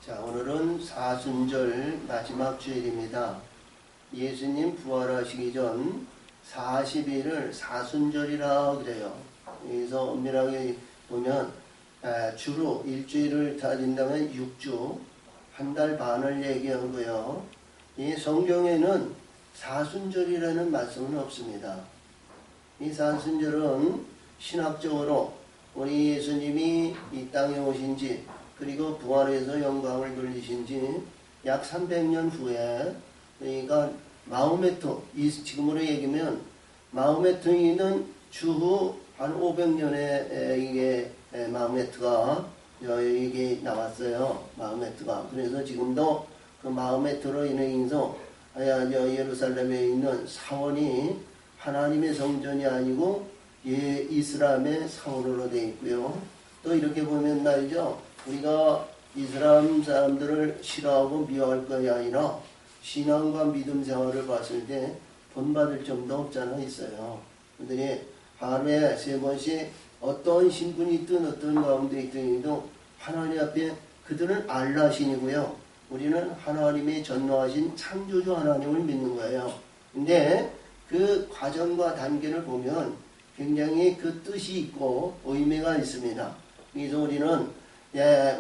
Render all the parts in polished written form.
자, 오늘은 사순절 마지막 주일입니다. 예수님 부활하시기 전 40일을 사순절이라 그래요. 그래서 엄밀하게 보면 주로 일주일을 따진다면 6주, 한 달 반을 얘기하고요. 이 성경에는 사순절이라는 말씀은 없습니다. 이 사순절은 신학적으로 우리 예수님이 이 땅에 오신 지 그리고 부활해서 영광을 돌리신 지 약 300년 후에, 그러니까 마호메트, 지금으로 얘기하면 마호메트는 주후 한 500년에 이게 마호메트가 이게 나왔어요. 마호메트가. 그래서 지금도 그 마호메트로 인해서 예루살렘에 있는 사원이 하나님의 성전이 아니고 이슬람의 사원으로 되어 있고요. 또 이렇게 보면 말이죠. 우리가 이슬람 사람들을 싫어하고 미워할 것이 아니라 신앙과 믿음 생활을 봤을 때 본받을 점도 없잖아 있어요. 그들이 하루에 3번씩 어떤 신분이 있든 어떤 가운데 있든도 하나님 앞에 그들은 알라신이고요. 우리는 하나님의 전능하신 창조주 하나님을 믿는 거예요. 근데 그 과정과 단계를 보면 굉장히 그 뜻이 있고 의미가 있습니다. 그래서 우리는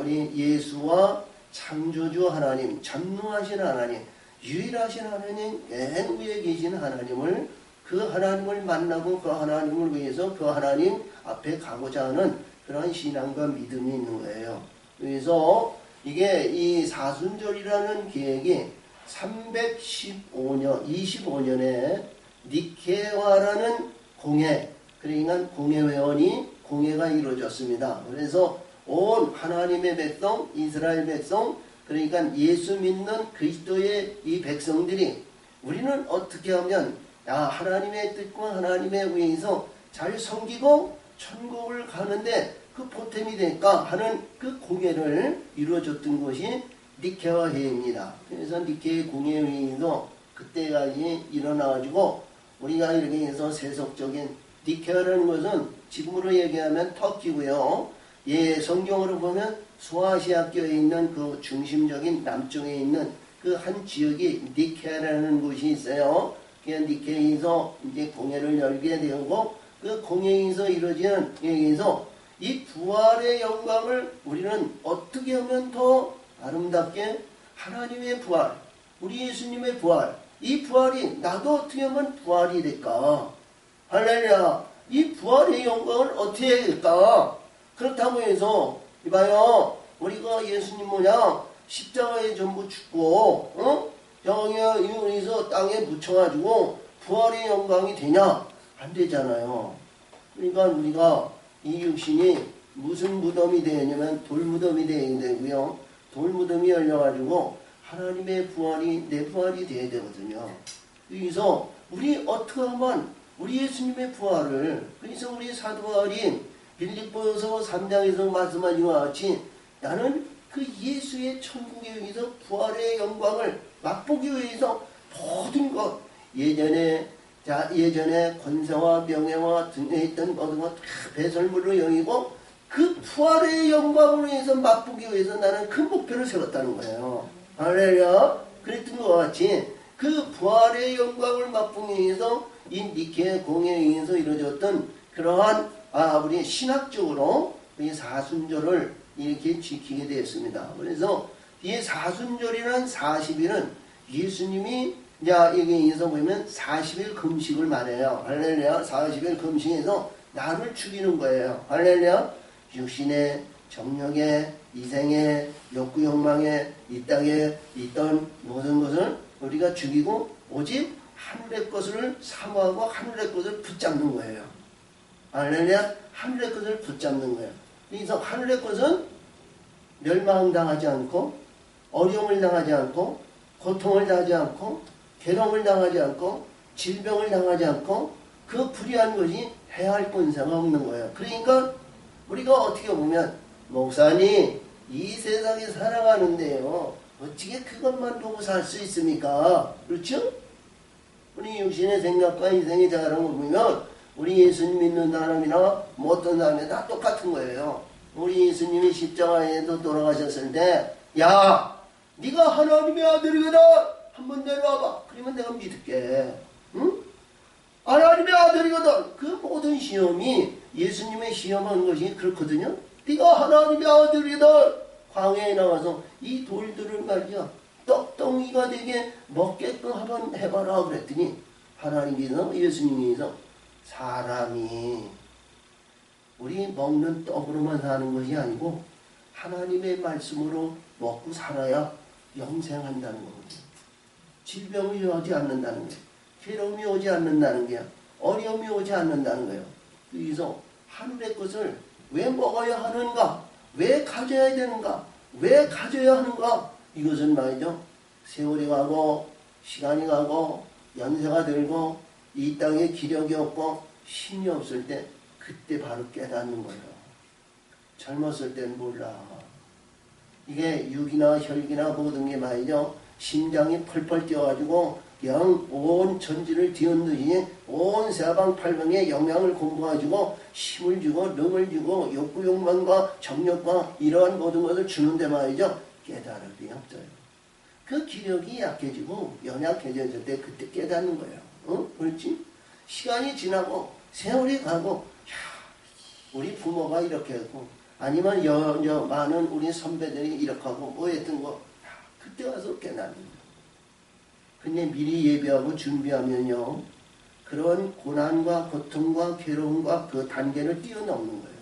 우리 예수와 창조주 하나님, 전능하신 하나님, 유일하신 하나님, 맨 위에 계신 하나님을, 그 하나님을 만나고 그 하나님을 위해서 그 하나님 앞에 가고자 하는 그런 신앙과 믿음이 있는 거예요. 그래서 이게 이 사순절이라는 계획이 315년, 25년에 니케아라는 공회, 그러니까 공회회원이 공회가 이루어졌습니다. 그래서 온 하나님의 백성, 이스라엘 백성, 그러니까 예수 믿는 그리스도의 이 백성들이 우리는 어떻게 하면 하나님의 뜻과 하나님의 의에서 잘 섬기고 천국을 가는데 그 보탬이 될까 하는 그 공회를 이루어졌던 것이 니케아 회의입니다. 그래서 니케아 공회회의도 그때까지 일어나가지고 우리가 이렇게 해서 세속적인 니케아라는 것은 지금으로 얘기하면 터키고요. 성경으로 보면 소아시아교에 있는 그 중심적인 남쪽에 있는 그 한 지역이 니케아라는 곳이 있어요. 그 니케아에서 이제 공회를 열게 되고 그 공회에서 이루어지는 여기서 이 부활의 영광을 우리는 어떻게 하면 더 아름답게 하나님의 부활, 우리 예수님의 부활, 이 부활이 나도 어떻게 하면 부활이 될까? 할렐루야! 이 부활의 영광을 어떻게 해야 될까? 그렇다고 해서 이봐요, 우리가 예수님 십자가에 전부 죽고 여기서 땅에 묻혀가지고 부활의 영광이 되냐? 안 되잖아요. 그러니까 우리가 이 육신이 무슨 무덤이 되냐면 돌무덤이 되어야 되고요. 돌무덤이 열려가지고 하나님의 부활이 내 부활이 되어야 되거든요. 그래서 우리 어떻게 하면 우리 예수님의 부활을, 그래서 우리 사도 바울이 빌립보서 3장에서 말씀하신 것 같이 나는 그 예수의 천국에 의해서 부활의 영광을 맛보기 위해서 모든 것, 예전에 권세와 명예와 등에 있던 모든 것 다 배설물로 여기고 그 부활의 영광을 위해서 맛보기 위해서 나는 그 목표를 세웠다는 거예요. 할렐루야. 그랬던 것 같이 그 부활의 영광을 맛보기 위해서 이 니케아 공회에 의해서 이루어졌던 그러한 우리 신학적으로 이 사순절을 이렇게 지키게 되었습니다. 그래서 이 사순절이라는 40일은 예수님이 여기에서 보면 40일 금식을 말해요. 할렐루야. 40일 금식에서 나를 죽이는 거예요. 할렐루야. 육신의 정력에 이생에 욕구 욕망에 이 땅에 있던 모든 것을 우리가 죽이고 오직 하늘의 것을 사모하고 하늘의 것을 붙잡는 거예요. 할렐루야. 하늘의 것을 붙잡는 거예요. 그래서 하늘의 것은 멸망당하지 않고 어려움을 당하지 않고 고통을 당하지 않고 괴로움을 당하지 않고 질병을 당하지 않고 그 불의한 것이 해할 권세가 없는 거예요. 그러니까 우리가 어떻게 보면 목사님 이 세상에 살아가는데요 어떻게 그것만 보고 살 수 있습니까? 그렇죠? 우리 육신의 생각과 인생의 자랑을 보면 우리 예수님 믿는 사람이나 뭐 어떤 사람이나 다 똑같은 거예요. 우리 예수님이 십자가에도 돌아가셨을 때 야, 네가 하나님의 아들이거든. 한번 내려와봐. 그러면 내가 믿을게. 응? 하나님의 아들이거든. 그 모든 시험이 예수님의 시험한 것이 그렇거든요. 네가 하나님의 아들이거든. 광야에 나와서 이 돌들을 말이야 떡덩이가 되게 먹게끔 한번 해봐라 그랬더니 하나님께서 예수님께서 사람이 우리 먹는 떡으로만 사는 것이 아니고 하나님의 말씀으로 먹고 살아야 영생한다는 거거든요. 질병이 오지 않는다는 거예요. 괴로움이 오지 않는다는 거예요. 어려움이 오지 않는다는 거예요. 그래서 하늘의 것을 왜 먹어야 하는가? 왜 가져야 되는가? 왜 가져야 하는가? 이것은 말이죠. 세월이 가고 시간이 가고 연세가 들고 이 땅에 기력이 없고 힘이 없을 때 그때 바로 깨닫는 거예요. 젊었을 땐 몰라. 이게 육이나 혈기나 모든 게 말이죠. 심장이 펄펄 뛰어가지고 영 온 전지를 뒤흔드니 온 사방팔방에 영양을 공부해주고 힘을 주고 능을 주고 욕구 욕망과 정력과 이러한 모든 것을 주는데 말이죠. 깨달음이 없어요. 그 기력이 약해지고 연약해졌을 때 그때 깨닫는 거예요. 어? 그렇지? 시간이 지나고 세월이 가고 우리 부모가 이렇게 했고 아니면 많은 우리 선배들이 이렇게 하고 뭐 했던 거 그때 와서 깨닫는 거예요. 근데 미리 예배하고 준비하면요. 그런 고난과 고통과 괴로움과 그 단계를 뛰어넘는 거예요.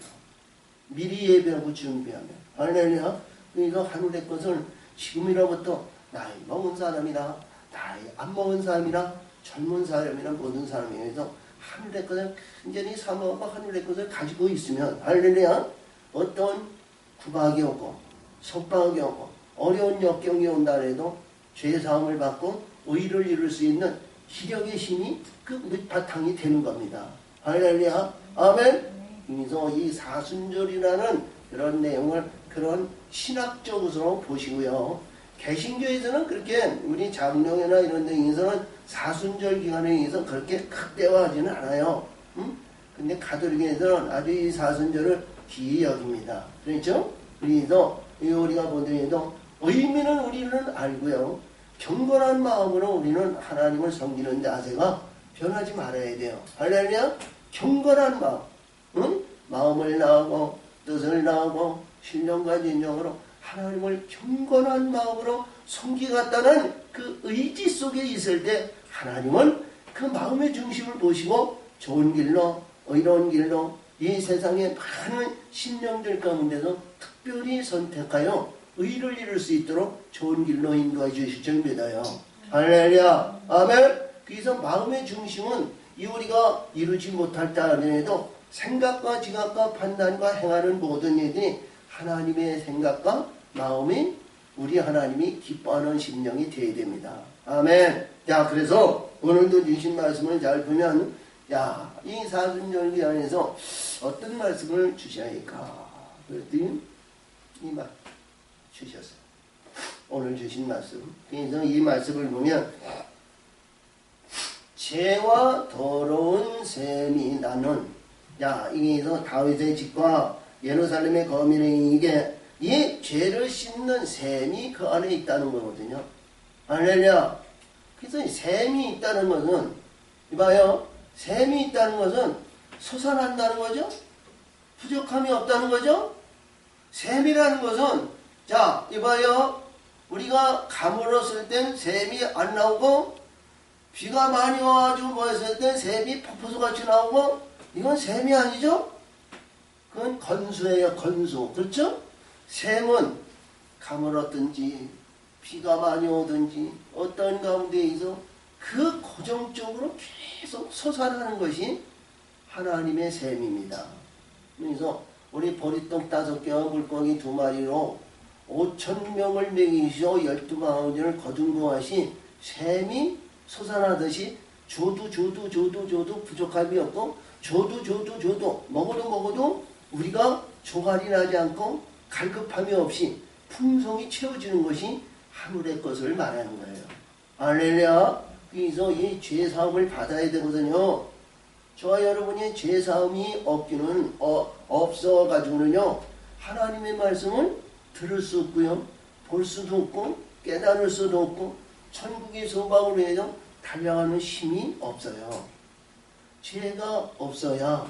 미리 예배하고 준비하면. 할렐루야. 그래서 하늘의 것을 지금이로부터 나이 먹은 사람이나 나이 안 먹은 사람이나 젊은 사람이나 모든 사람에 의해서 하늘의 것을 완전히 사모하고 하늘의 것을 가지고 있으면 할렐루야. 어떤 구박이 오고 속박이 오고 어려운 역경이 온다 해도 죄사함을 받고 의를 이룰 수 있는 기력의 힘이 그 밑바탕이 되는 겁니다. 할렐루야. 아멘. 그래서 이 사순절이라는 그런 내용을 그런 신학적으로 보시고요. 개신교에서는 그렇게 우리 장로회나 이런 데에서는 사순절 기간에 의해서 그렇게 극대화하지는 않아요. 근데 가톨릭에서는 아주 이 사순절을 귀히 여깁니다. 그렇죠? 그래서 우리가 보더라도 의미는 우리는 알고요. 경건한 마음으로 우리는 하나님을 섬기는 자세가 변하지 말아야 돼요. 할렐루야. 경건한 마음. 응? 마음을 나하고 뜻을 나하고 신령과 진정으로 하나님을 경건한 마음으로 섬기겠다는 그 의지 속에 있을 때 하나님은 그 마음의 중심을 보시고 좋은 길로 의로운 길로 이 세상의 많은 신령들 가운데서 특별히 선택하여 의를 이룰 수 있도록 좋은 길로 인도해 주실 줄 믿어요. 할렐루야. 아멘. 그래서 마음의 중심은 이 우리가 이루지 못할 때 하더라도 생각과 지각과 판단과 행하는 모든 일들이 하나님의 생각과 마음이 우리 하나님이 기뻐하는 심령이 되어야 됩니다. 아멘. 자, 그래서 오늘도 주신 말씀을 잘 보면 이 사순절기 안에서 어떤 말씀을 주셔야 할까? 그랬더니 이 말 주셨어요. 오늘 주신 말씀. 그래서 이 말씀을 보면 죄와 더러운 셈이 나는 여기서 다윗의 집과 예루살렘의 거민의 이게 이 죄를 씻는 셈이 그 안에 있다는 거거든요. 할렐루야. 그래서 셈이 있다는 것은 이봐요. 셈이 있다는 것은 솟아난다는 거죠. 부족함이 없다는 거죠. 셈이라는 것은 자 이봐요. 우리가 가물었을 땐 셈이 안 나오고 비가 많이 와가지고 뭐 했을 땐 셈이 폭포수같이 나오고 이건 셈이 아니죠. 그건 건수예요. 건수. 그렇죠? 셈은 가물었든지 비가 많이 오든지 어떤 가운데에서 그 고정적으로 계속 솟아나는 것이 하나님의 셈입니다. 그래서 우리 보리떡 5개와 물고기 2마리로 5,000명을 먹이시오 12마리를 거둔거하시 셈이 솟아나듯이 줘도 부족함이 없고 줘도 먹어도 우리가 조갈이 나지 않고 갈급함이 없이 풍성이 채워지는 것이 하늘의 것을 말하는 거예요. 할렐루야. 그래서 이 죄사함을 받아야 되거든요. 저와 여러분이 죄사함이 없어가지고는요 하나님의 말씀을 들을 수 없고요 볼 수도 없고 깨달을 수도 없고 천국의 소망을 위해서 달려가는 힘이 없어요. 지혜가 없어야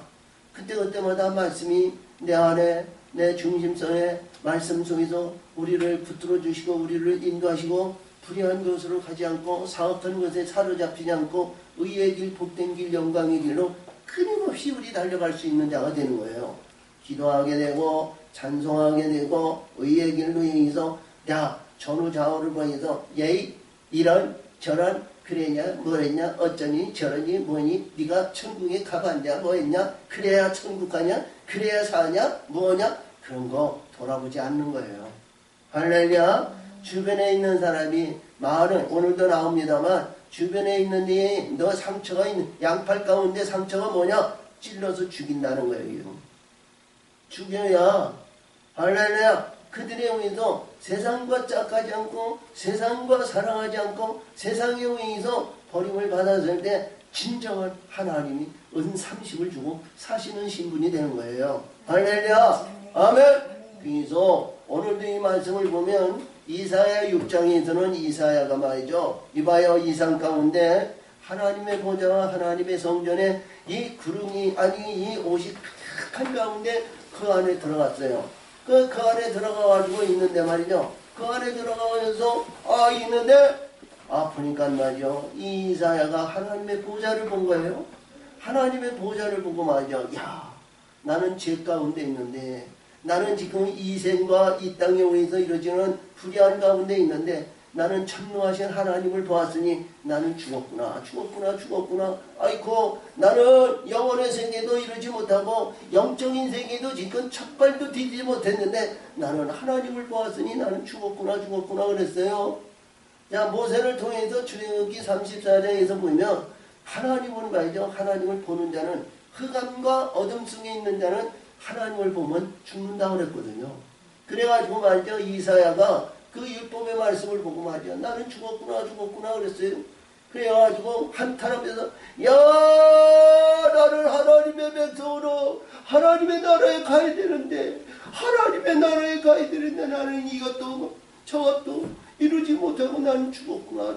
그때그때마다 말씀이 내 안에 내 중심성에 말씀 속에서 우리를 붙들어 주시고 우리를 인도하시고 불의한 것으로 가지 않고 사악한 것에 사로잡히지 않고 의의 길, 복된 길, 영광의 길로 끊임없이 우리 달려갈 수 있는 자가 되는 거예요. 기도하게 되고 찬송하게 되고 의의 길로 인해서 야 전후좌우를 보면서 예이 이런 저런 그랬냐 뭐랬냐 어쩌니 저러니 뭐니 네가 천국에 가봤냐 뭐했냐 그래야 천국 가냐 그래야 사냐 뭐냐 그런 거 돌아보지 않는 거예요. 할렐루야. 주변에 있는 사람이 말은 오늘도 나옵니다만 주변에 있는 너 상처가 있는 양팔 가운데 상처가 뭐냐 찔러서 죽인다는 거예요. 죽여야 할렐루야. 그들에 의해서 세상과 짝하지 않고 세상과 사랑하지 않고 세상에 의해서 버림을 받았을 때 진정한 하나님이 은30을 주고 사시는 신분이 되는 거예요. 할렐루야. 아멘. 그래서 오늘도 이 말씀을 보면 이사야 6장에서는 이사야가 말이죠. 이봐요 이상 가운데 하나님의 보좌와 하나님의 성전에 이 구름이 아니 이 옷이 탁한 가운데 그 안에 들어갔어요. 그 안에 들어가가지고 있는데 말이죠. 그 안에 들어가면서 있는데 보니까 말이죠. 이 이사야가 하나님의 보좌를 본 거예요. 하나님의 보좌를 보고 말이죠. 야 나는 죄 가운데 있는데 나는 지금 이 생과 이 땅에 의해서 이루어지는 불의한 가운데 있는데 나는 천노하신 하나님을 보았으니 나는 죽었구나. 아이고 나는 영혼의 세계도 이루지 못하고 영적인 세계도 지금 첫발도 디디지 못했는데 나는 하나님을 보았으니 나는 죽었구나 그랬어요. 자 모세를 통해서 출애굽기 34장에서 보면 하나님은 말이죠. 하나님을 보는 자는 흑암과 어둠 속에 있는 자는 하나님을 보면 죽는다고 그랬거든요. 그래가지고 말이죠. 이사야가 그 율법의 말씀을 보고 말이야. 나는 죽었구나 그랬어요. 그래가지고 한탄하면서 야 나를 하나님의 백성으로 하나님의 나라에 가야 되는데 나는 이것도 저것도 이루지 못하고 나는 죽었구나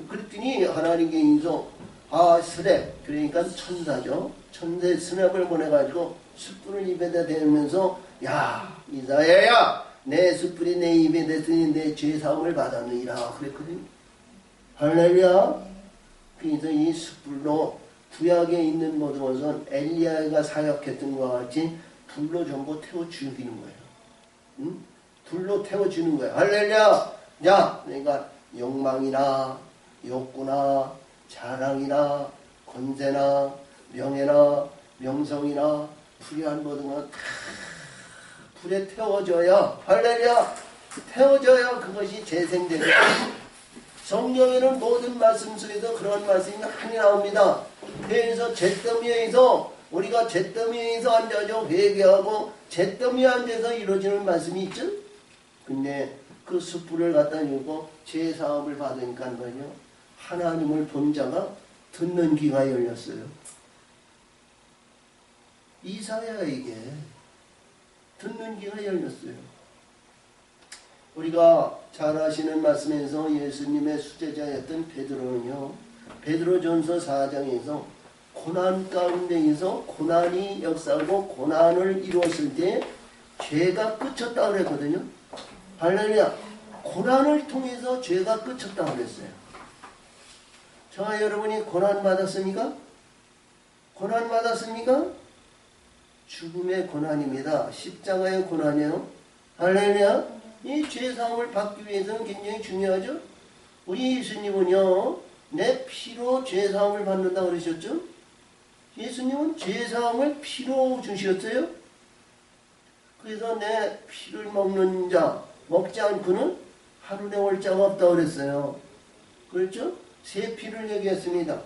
그랬더니 하나님께 인소 스랩 그러니까 천사죠. 천사의 스랩을 보내가지고 숯불을 입에다 대면서 야 이사야야 내 숯불이 내 입에 댔으니 내 죄사함을 받았느니라 그랬거든요. 할렐루야. 그래서 이 숯불로 구약에 있는 모든 것은 엘리야가 사역했던 것과 같이 불로 전부 태워 죽이는 거예요. 응? 불로 태워 주는 거예요. 할렐루야. 야 그러니까 욕망이나 욕구나 자랑이나 권세나 명예나 명성이나 불의한 모든 건 불에 태워져야 할렐루야 태워져야 그것이 재생되고 성경에는 모든 말씀 속에서 그런 말씀이 많이 나옵니다. 그래서 잿더미에서 우리가 잿더미에서 앉아서 회개하고 잿더미에 앉아서 이루어지는 말씀이 있죠. 근데 그 숯불을 갖다 주고 제사함을 받으니까 말이요 하나님을 본 자가 듣는 귀가 열렸어요. 이사야에게 듣는 귀가 열렸어요. 우리가 잘 아시는 말씀에서 예수님의 수제자였던 베드로는요. 베드로전서 4장에서 고난 가운데에서 고난이 역사하고 고난을 이루었을 때 죄가 끝쳤다고 그랬거든요. 할렐루야. 고난을 통해서 죄가 끝쳤다고 그랬어요. 저와 여러분이 고난 받았습니까? 고난 받았습니까? 죽음의 고난입니다. 십자가의 고난이에요. 할렐루야. 이 죄사함을 받기 위해서는 굉장히 중요하죠. 우리 예수님은요. 내 피로 죄사함을 받는다고 그러셨죠. 예수님은 죄사함을 피로 주셨어요. 그래서 내 피를 먹는 자 먹지 않고는 하늘에 올 자가 없다고 그랬어요. 그렇죠? 새 피를 얘기했습니다.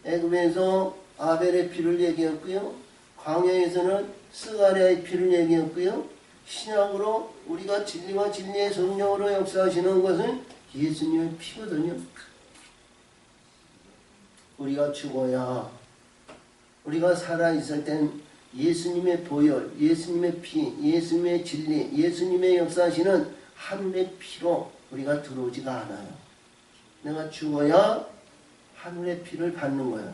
애굽에서 아벨의 피를 얘기했고요. 광야에서는 스가랴의 피를 얘기했고요. 신약으로 우리가 진리와 진리의 성령으로 역사하시는 것은 예수님의 피거든요. 우리가 죽어야 우리가 살아있을 땐 예수님의 보혈, 예수님의 피, 예수님의 진리, 예수님의 역사하시는 하늘의 피로 우리가 들어오지가 않아요. 내가 죽어야 하늘의 피를 받는 거예요.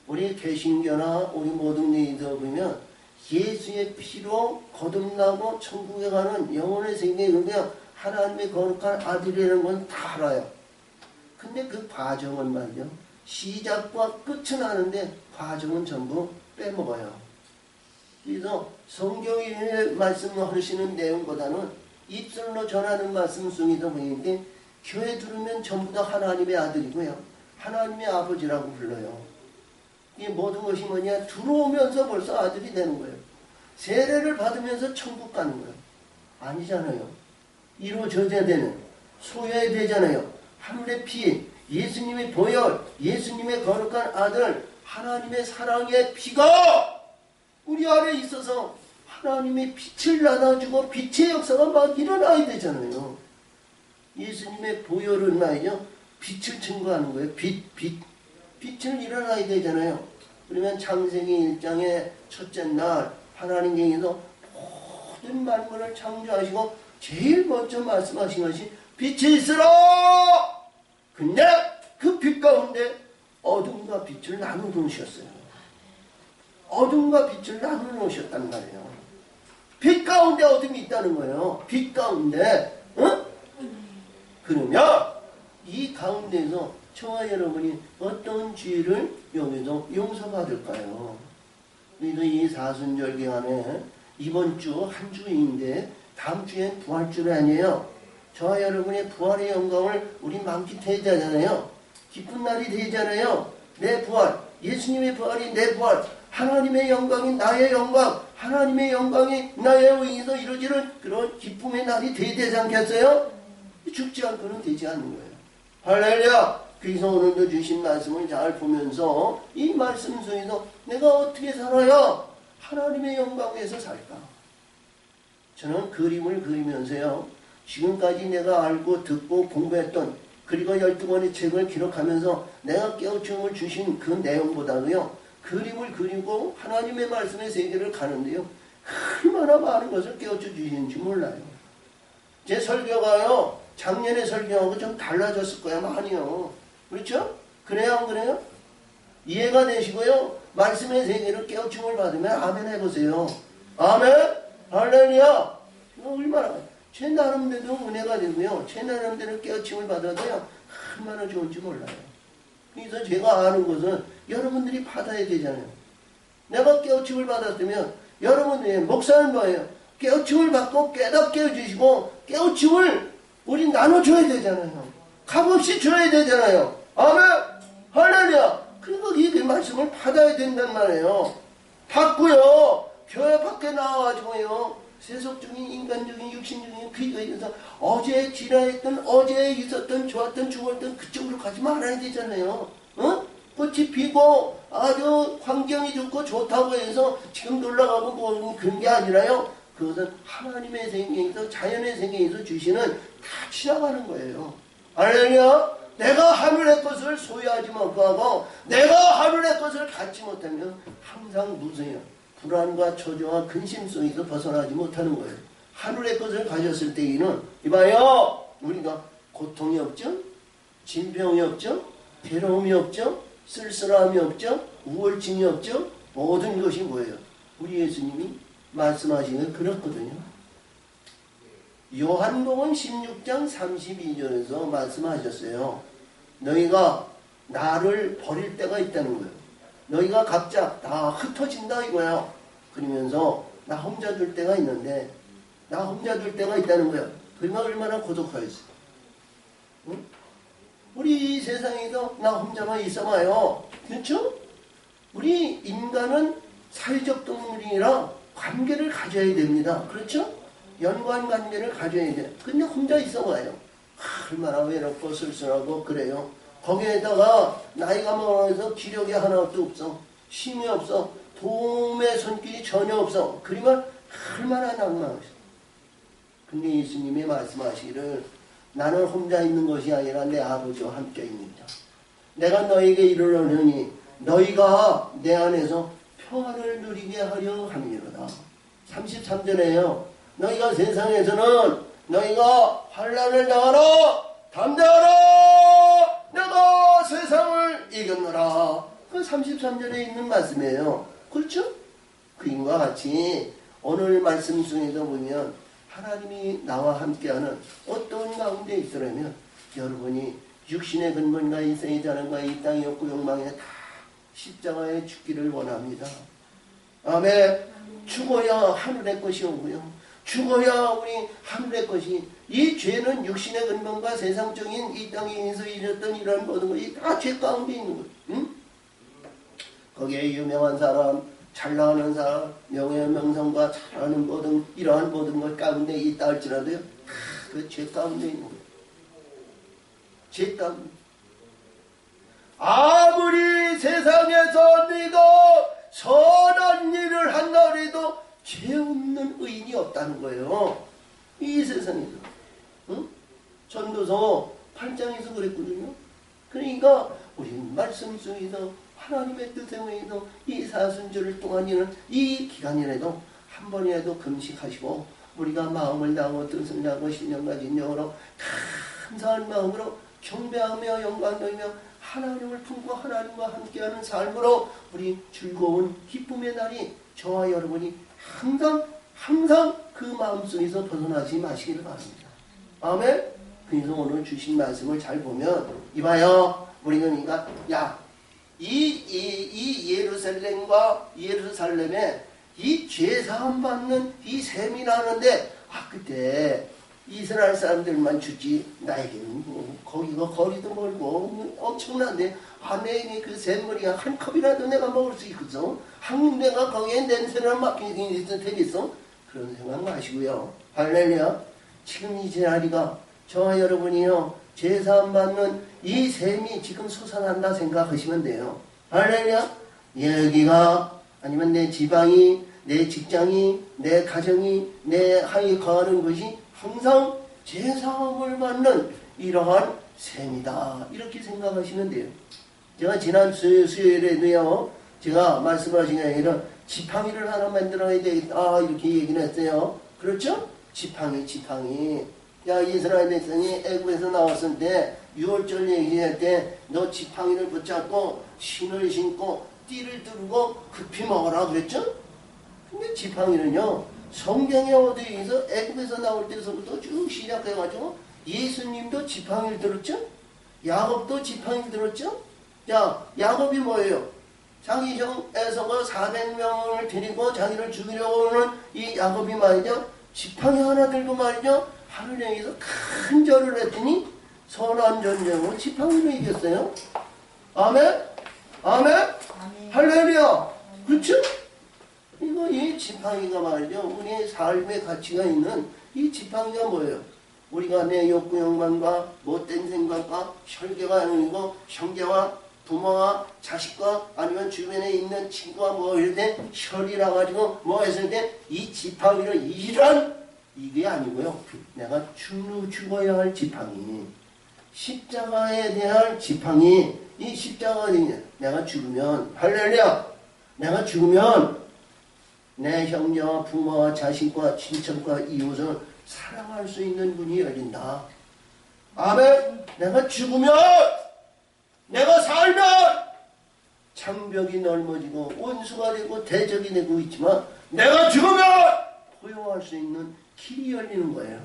우리 개신교나 우리 모든 예의들 보면 예수의 피로 거듭나고 천국에 가는 영혼의 생명에 그냥 하나님의 거룩한 아들이라는 건 다 알아요. 근데 그 과정은 말이요. 시작과 끝은 아는데 과정은 전부 빼먹어요. 그래서 성경에 말씀하시는 내용보다는 입술로 전하는 말씀 속에서 보이는데 교회 들으면 전부 다 하나님의 아들이고요. 하나님의 아버지라고 불러요. 이 모든 것이 뭐냐? 들어오면서 벌써 아들이 되는 거예요. 세례를 받으면서 천국 가는 거예요. 아니잖아요. 이루어져야 되는, 소유해야 되잖아요. 하늘의 피, 예수님의 보혈, 예수님의 거룩한 아들, 하나님의 사랑의 피가 우리 안에 있어서 하나님의 빛을 나눠주고 빛의 역사가 막 일어나야 되잖아요. 예수님의 보혈은 말이죠. 빛을 증거하는 거예요. 빛을 일어나야 되잖아요. 그러면 창세기 1장의 첫째 날 하나님께서 모든 만물을 창조하시고 제일 먼저 말씀하신 것이 빛이 있으라! 근데 그 빛 가운데 어둠과 빛을 나눠 놓으셨어요. 어둠과 빛을 나눠 놓으셨단 말이에요. 빛 가운데 어둠이 있다는 거예요. 빛 가운데. 어? 그러면 이 가운데서 저와 여러분이 어떤 죄를 여기서 용서받을까요? 그래서 이 사순절 기간에 이번 주 한 주인데 다음 주엔 부활주는 아니에요. 저와 여러분의 부활의 영광을 우리 만끽해야 되잖아요. 기쁜 날이 되잖아요. 내 부활, 예수님의 부활이 내 부활, 하나님의 영광이 나의 영광, 하나님의 영광이 나의 의에서 이루어지는 그런 기쁨의 날이 되지 않겠어요? 죽지 않고는 되지 않는 거예요. 할렐루야! 그래서 오늘도 주신 말씀을 잘 보면서 이 말씀 속에서 내가 어떻게 살아야 하나님의 영광에서 살까? 저는 그림을 그리면서요. 지금까지 내가 알고 듣고 공부했던 그리고 12권의 책을 기록하면서 내가 깨우침을 주신 그 내용보다도요. 그림을 그리고 하나님의 말씀의 세계를 가는데요. 얼마나 많은 것을 깨우쳐 주시는지 몰라요. 제 설교가요. 작년에 설교하고 좀 달라졌을 거야. 많이요. 그렇죠? 그래요? 안 그래요? 이해가 되시고요. 말씀의 세계를 깨우침을 받으면 아멘 해보세요. 아멘? 할렐루야! 얼마나 제 나름대로 은혜가 되고요. 제 나름대로 깨우침을 받아도요. 얼마나 좋은지 몰라요. 그래서 제가 아는 것은 여러분들이 받아야 되잖아요. 내가 깨우침을 받았으면 여러분들이 목사는 뭐예요? 깨우침을 받고 깨닫게 해주시고 깨우침을 우리 나눠줘야 되잖아요. 값없이 줘야 되잖아요. 아멘! 할렐루야! 그리고 이 말씀을 받아야 된단 말이에요. 받고요. 교회 밖에 나와가지고요. 세속적인 인간적인 육신적인 그에 있어서 어제 지나했던 어제 있었던 좋았던 죽었던 그쪽으로 가지 말아야 되잖아요. 어? 꽃이 피고 아주 환경이 좋고 좋다고 해서 지금 놀러가고 뭐 그런 게 아니라요. 그것은 하나님의 세계에서 자연의 세계에서 주시는 다 지나가는 거예요. 할렐루야. 내가 하늘의 것을 소유하지 못하고 내가 하늘의 것을 갖지 못하면 항상 무서워요. 불안과 초조와 근심 속에서 벗어나지 못하는 거예요. 하늘의 것을 가졌을 때에는 이봐요. 우리가 고통이 없죠? 진병이 없죠? 괴로움이 없죠? 쓸쓸함이 없죠? 우울증이 없죠? 모든 것이 뭐예요? 우리 예수님이 말씀하시는 그렇거든요. 요한복음 16장 32절에서 말씀하셨어요. 너희가 나를 버릴 때가 있다는 거예요. 너희가 각자 다 흩어진다 이거야. 그러면서 나 혼자 둘 때가 있는데 나 혼자 둘 때가 있다는 거야. 그러면 얼마나 고독하겠어. 응? 우리 이 세상에서 나 혼자만 있어봐요. 그렇죠? 우리 인간은 사회적 동물이라 관계를 가져야 됩니다. 그렇죠? 연관 관계를 가져야 돼. 근데 혼자 있어봐요. 얼마나 외롭고 쓸쓸하고 그래요. 거기에다가 나이가 먹어서 기력이 하나도 없어. 힘이 없어. 도움의 손길이 전혀 없어. 그러면 얼마나 낭만하겠어. 근데 예수님이 말씀하시기를 나는 혼자 있는 것이 아니라 내 아버지와 함께 있느니라. 내가 너에게 이르려니 너희가 내 안에서 평안을 누리게 하려 함이로다. 33절에요. 너희가 세상에서는 너희가 환난을 당하라 담대하라 내가 세상을 이겼노라. 그 33절에 있는 말씀이에요. 그렇죠? 그인과 같이 오늘 말씀 중에서 보면 하나님이 나와 함께하는 어떤 가운데 있으려면 여러분이 육신의 근본과 인생의 자랑과 이 땅의 욕구 욕망에 다 십자가에 죽기를 원합니다. 아멘. 죽어야 하늘의 것이 오고요. 죽어야 우리 하늘의 것이, 이 죄는 육신의 근본과 세상적인 이 땅에서 일었던 이런 모든 것이 다 죄 가운데 있는 거예요. 응? 거기에 유명한 사람, 잘 나가는 사람, 명예 명성과 잘하는 모든 이러한 모든 것 가운데 있다 할지라도요, 그 죄 가운데 있는 거예요. 죄 가운데. 아무리 세상에서 네가 선한 일을 한다 해도 죄 없는 의인이 없다는 거예요. 이 세상에서. 응? 전도서 8장에서 그랬거든요. 그러니까 우리 말씀 속에서 하나님의 뜻에 의해서 이 사순절을 동안이는 이 기간이라도 한 번이라도 금식하시고 우리가 마음을 다하고 뜻을 다하고 신령과 진정으로 감사한 마음으로 경배하며 영광 돌리며 하나님을 품고 하나님과 함께하는 삶으로 우리 즐거운 기쁨의 날이 저와 여러분이 항상 그 마음속에서 벗어나지 마시기를 바랍니다. 아멘. 그래서 오늘 주신 말씀을 잘 보면 이봐요. 우리가 그러니까 이 예루살렘과 예루살렘에 이 죄사함 받는 이 셈이 나는데 그때 이스라엘 사람들만 주지 나에게는 뭐 거기가 거리도 멀고 엄청난데 내게 그 샘머리가 한 컵이라도 내가 먹을 수 있겠어? 내가 거기에 냄새를 맡기긴 되겠어? 그런 생각 마시고요. 할렐루야. 지금 이 자리가 저와 여러분이요 죄사함 받는 이 샘이 지금 솟아난다 생각하시면 돼요. 할렐루야. 여기가 아니면 내 지방이, 내 직장이, 내 가정이, 내 하에 거하는 것이 항상 죄사함을 받는 이러한 셈이다. 이렇게 생각하시면 돼요. 제가 지난 수요일에도요, 제가 말씀하신 게 아니라 지팡이를 하나 만들어야 되겠다. 이렇게 얘기를 했어요. 그렇죠? 지팡이. 이스라엘 백성이 애굽에서 나왔을 때 6월절 얘기할 때 너 지팡이를 붙잡고 신을 신고 띠를 두르고 급히 먹어라 그랬죠? 근데 지팡이는요, 성경에 어디에서 애굽에서 나올 때서부터 쭉 시작해가지고 예수님도 지팡이를 들었죠? 야곱도 지팡이를 들었죠? 자, 야곱이 뭐예요? 자기 형 에서가 400명을 데리고 자기를 죽이려고 하는 이 야곱이 말이죠, 지팡이 하나 들고 말이죠, 하늘에서 큰 절을 했더니 선한 전쟁으로 지팡이로 이겼어요. 아멘? 할렐루야. 그렇죠? 이 지팡이가 말이죠, 우리의 삶의 가치가 있는 이 지팡이가 뭐예요? 우리가 내 욕구 욕망과 못된 생각과 혈계가 아니고 형제와 부모와 자식과 아니면 주변에 있는 친구와 뭐 이럴 때 혈이라 가지고 뭐 했을 때 이 지팡이를 이게 아니고요. 내가 죽어야 할 지팡이, 십자가에 대한 지팡이. 이 십자가가 내가 죽으면, 할렐루야, 내가 죽으면 내 형제와 부모와 자식과 친척과 이웃을 사랑할 수 있는 문이 열린다. 아멘. 내가 죽으면, 내가 살면 장벽이 넓어지고 원수가 되고 대적이 되고 있지만 내가 죽으면 포용할 수 있는 길이 열리는 거예요.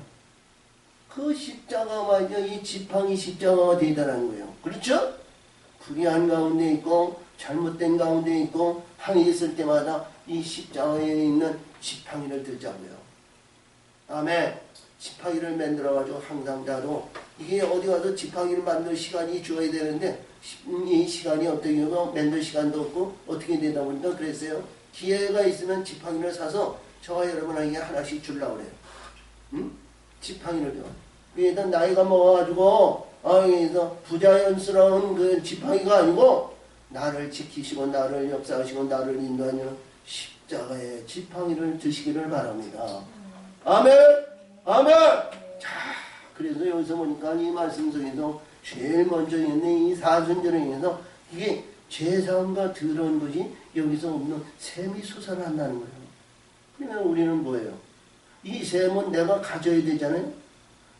그 십자가 말이죠. 이 지팡이 십자가가 되다라는 거예요. 그렇죠? 불의한 가운데 있고 잘못된 가운데 있고 항이 있을 때마다 이 십자가에 있는 지팡이를 들자고요. 아멘. 지팡이를 만들어가지고 항상 자도 이게 어디 가서 지팡이를 만들 시간이 줘야 되는데 이 시간이 어떻게 만들 시간도 없고 어떻게 되다 보니까 그랬어요. 기회가 있으면 지팡이를 사서 저와 여러분에게 하나씩 주려고 그래요. 응? 지팡이를 줘. 그래서 나이가 먹어가지고 그래서 부자연스러운 그 지팡이가 아니고 나를 지키시고 나를 역사하시고 나를 인도하는 십자가의 지팡이를 드시기를 바랍니다. 아멘. 자, 그래서 여기서 보니까 이 말씀 속에서 제일 먼저 있는 이 사순절에 의해서 이게 죄사함과 더러운 것이 여기서 없는 샘이 솟아난다는 거예요. 그러면 우리는 뭐예요? 이 샘은 내가 가져야 되잖아요.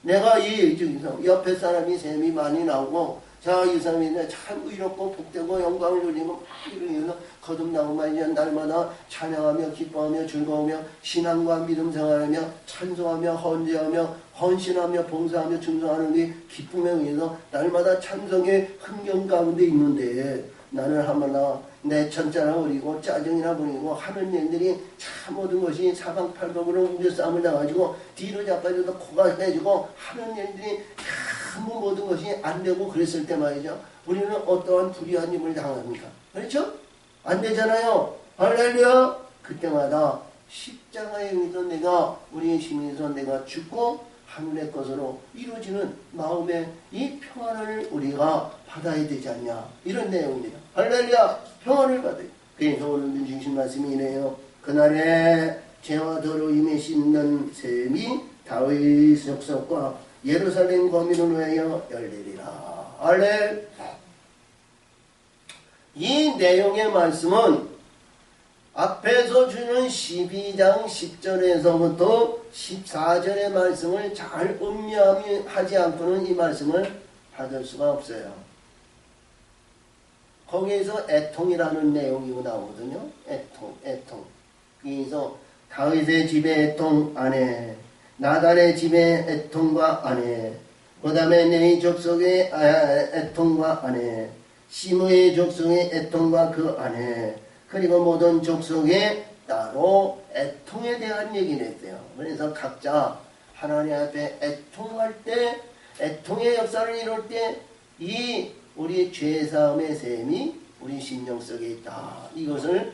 내가 이 중에서 옆에 사람이 셈이 많이 나오고 자, 이 사람이 참 의롭고 복되고 영광을 누리고 막 이러면서 거듭나고 말이야 날마다 찬양하며 기뻐하며 즐거우며 신앙과 믿음 생활하며 찬송하며 헌제하며 헌신하며 봉사하며 충성하는 게 기쁨에 의해서 날마다 찬송의 흥경 가운데 있는데 나는 하마나 내 천자나 버리고 짜증이나 버리고 하는 일들이 참 모든 것이 사방팔방으로 문제싸움을 나가지고 뒤로 자빠져도 코가 빼지고 하는 일들이 참 모든 것이 안 되고 그랬을 때 말이죠. 우리는 어떠한 불의한 힘을 당합니까? 그렇죠? 안 되잖아요. 할렐루야. 그때마다 십자가에 의해서 내가 우리의 심에서 내가 죽고 하늘의 것으로 이루어지는 마음의 이 평안을 우리가 받아야 되지 않냐 이런 내용입니다. 할렐루야. 평안을 받아요. 그래서 오늘 주신 말씀이 이래요. 그날에 죄와 더러움에 씻는 셈이 다윗 족속과 예루살렘 거민을 위하여 열리리라. 할렐. 이 내용의 말씀은 앞에서 주는 12장 10절에서부터 14절의 말씀을 잘 음미하지 않고는 이 말씀을 받을 수가 없어요. 거기에서 애통이라는 내용이 나오거든요. 애통. 그래서 다윗의 집의 애통 안에, 나단의 집의 애통과 안에, 그 다음에 네 족속의 애통과 안에, 시므의 족속의 애통과 그 안에, 그리고 모든 족속에 따로 애통에 대한 얘기를 했어요. 그래서 각자 하나님 앞에 애통할 때, 애통의 역사를 이룰 때, 이 우리 죄사함의 셈이 우리 심령 속에 있다. 이것을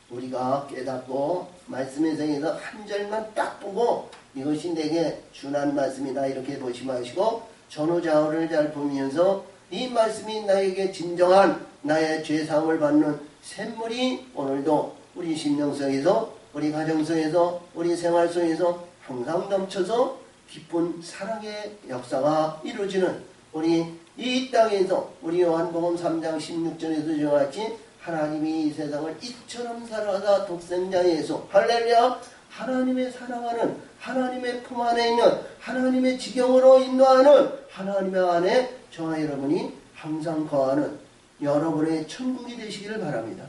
우리가 깨닫고 말씀의 생에서 한 절만 딱 보고 이것이 내게 준한 말씀이다 이렇게 보지 마시고 전후좌우를 잘 보면서 이 말씀이 나에게 진정한 나의 죄사함을 받는 샘물이 오늘도 우리 심령 속에서 우리 가정 속에서 우리 생활 속에서 항상 넘쳐서 기쁜 사랑의 역사가 이루어지는 우리 이 땅에서 우리 요한복음 3장 16절에서 저같이 하나님이 이 세상을 이처럼 사랑하사 독생자 예수 할렐루야 하나님의 사랑하는 하나님의 품 안에 있는 하나님의 지경으로 인도하는 하나님의 안에 저와 여러분이 항상 거하는 여러분의 천국이 되시기를 바랍니다.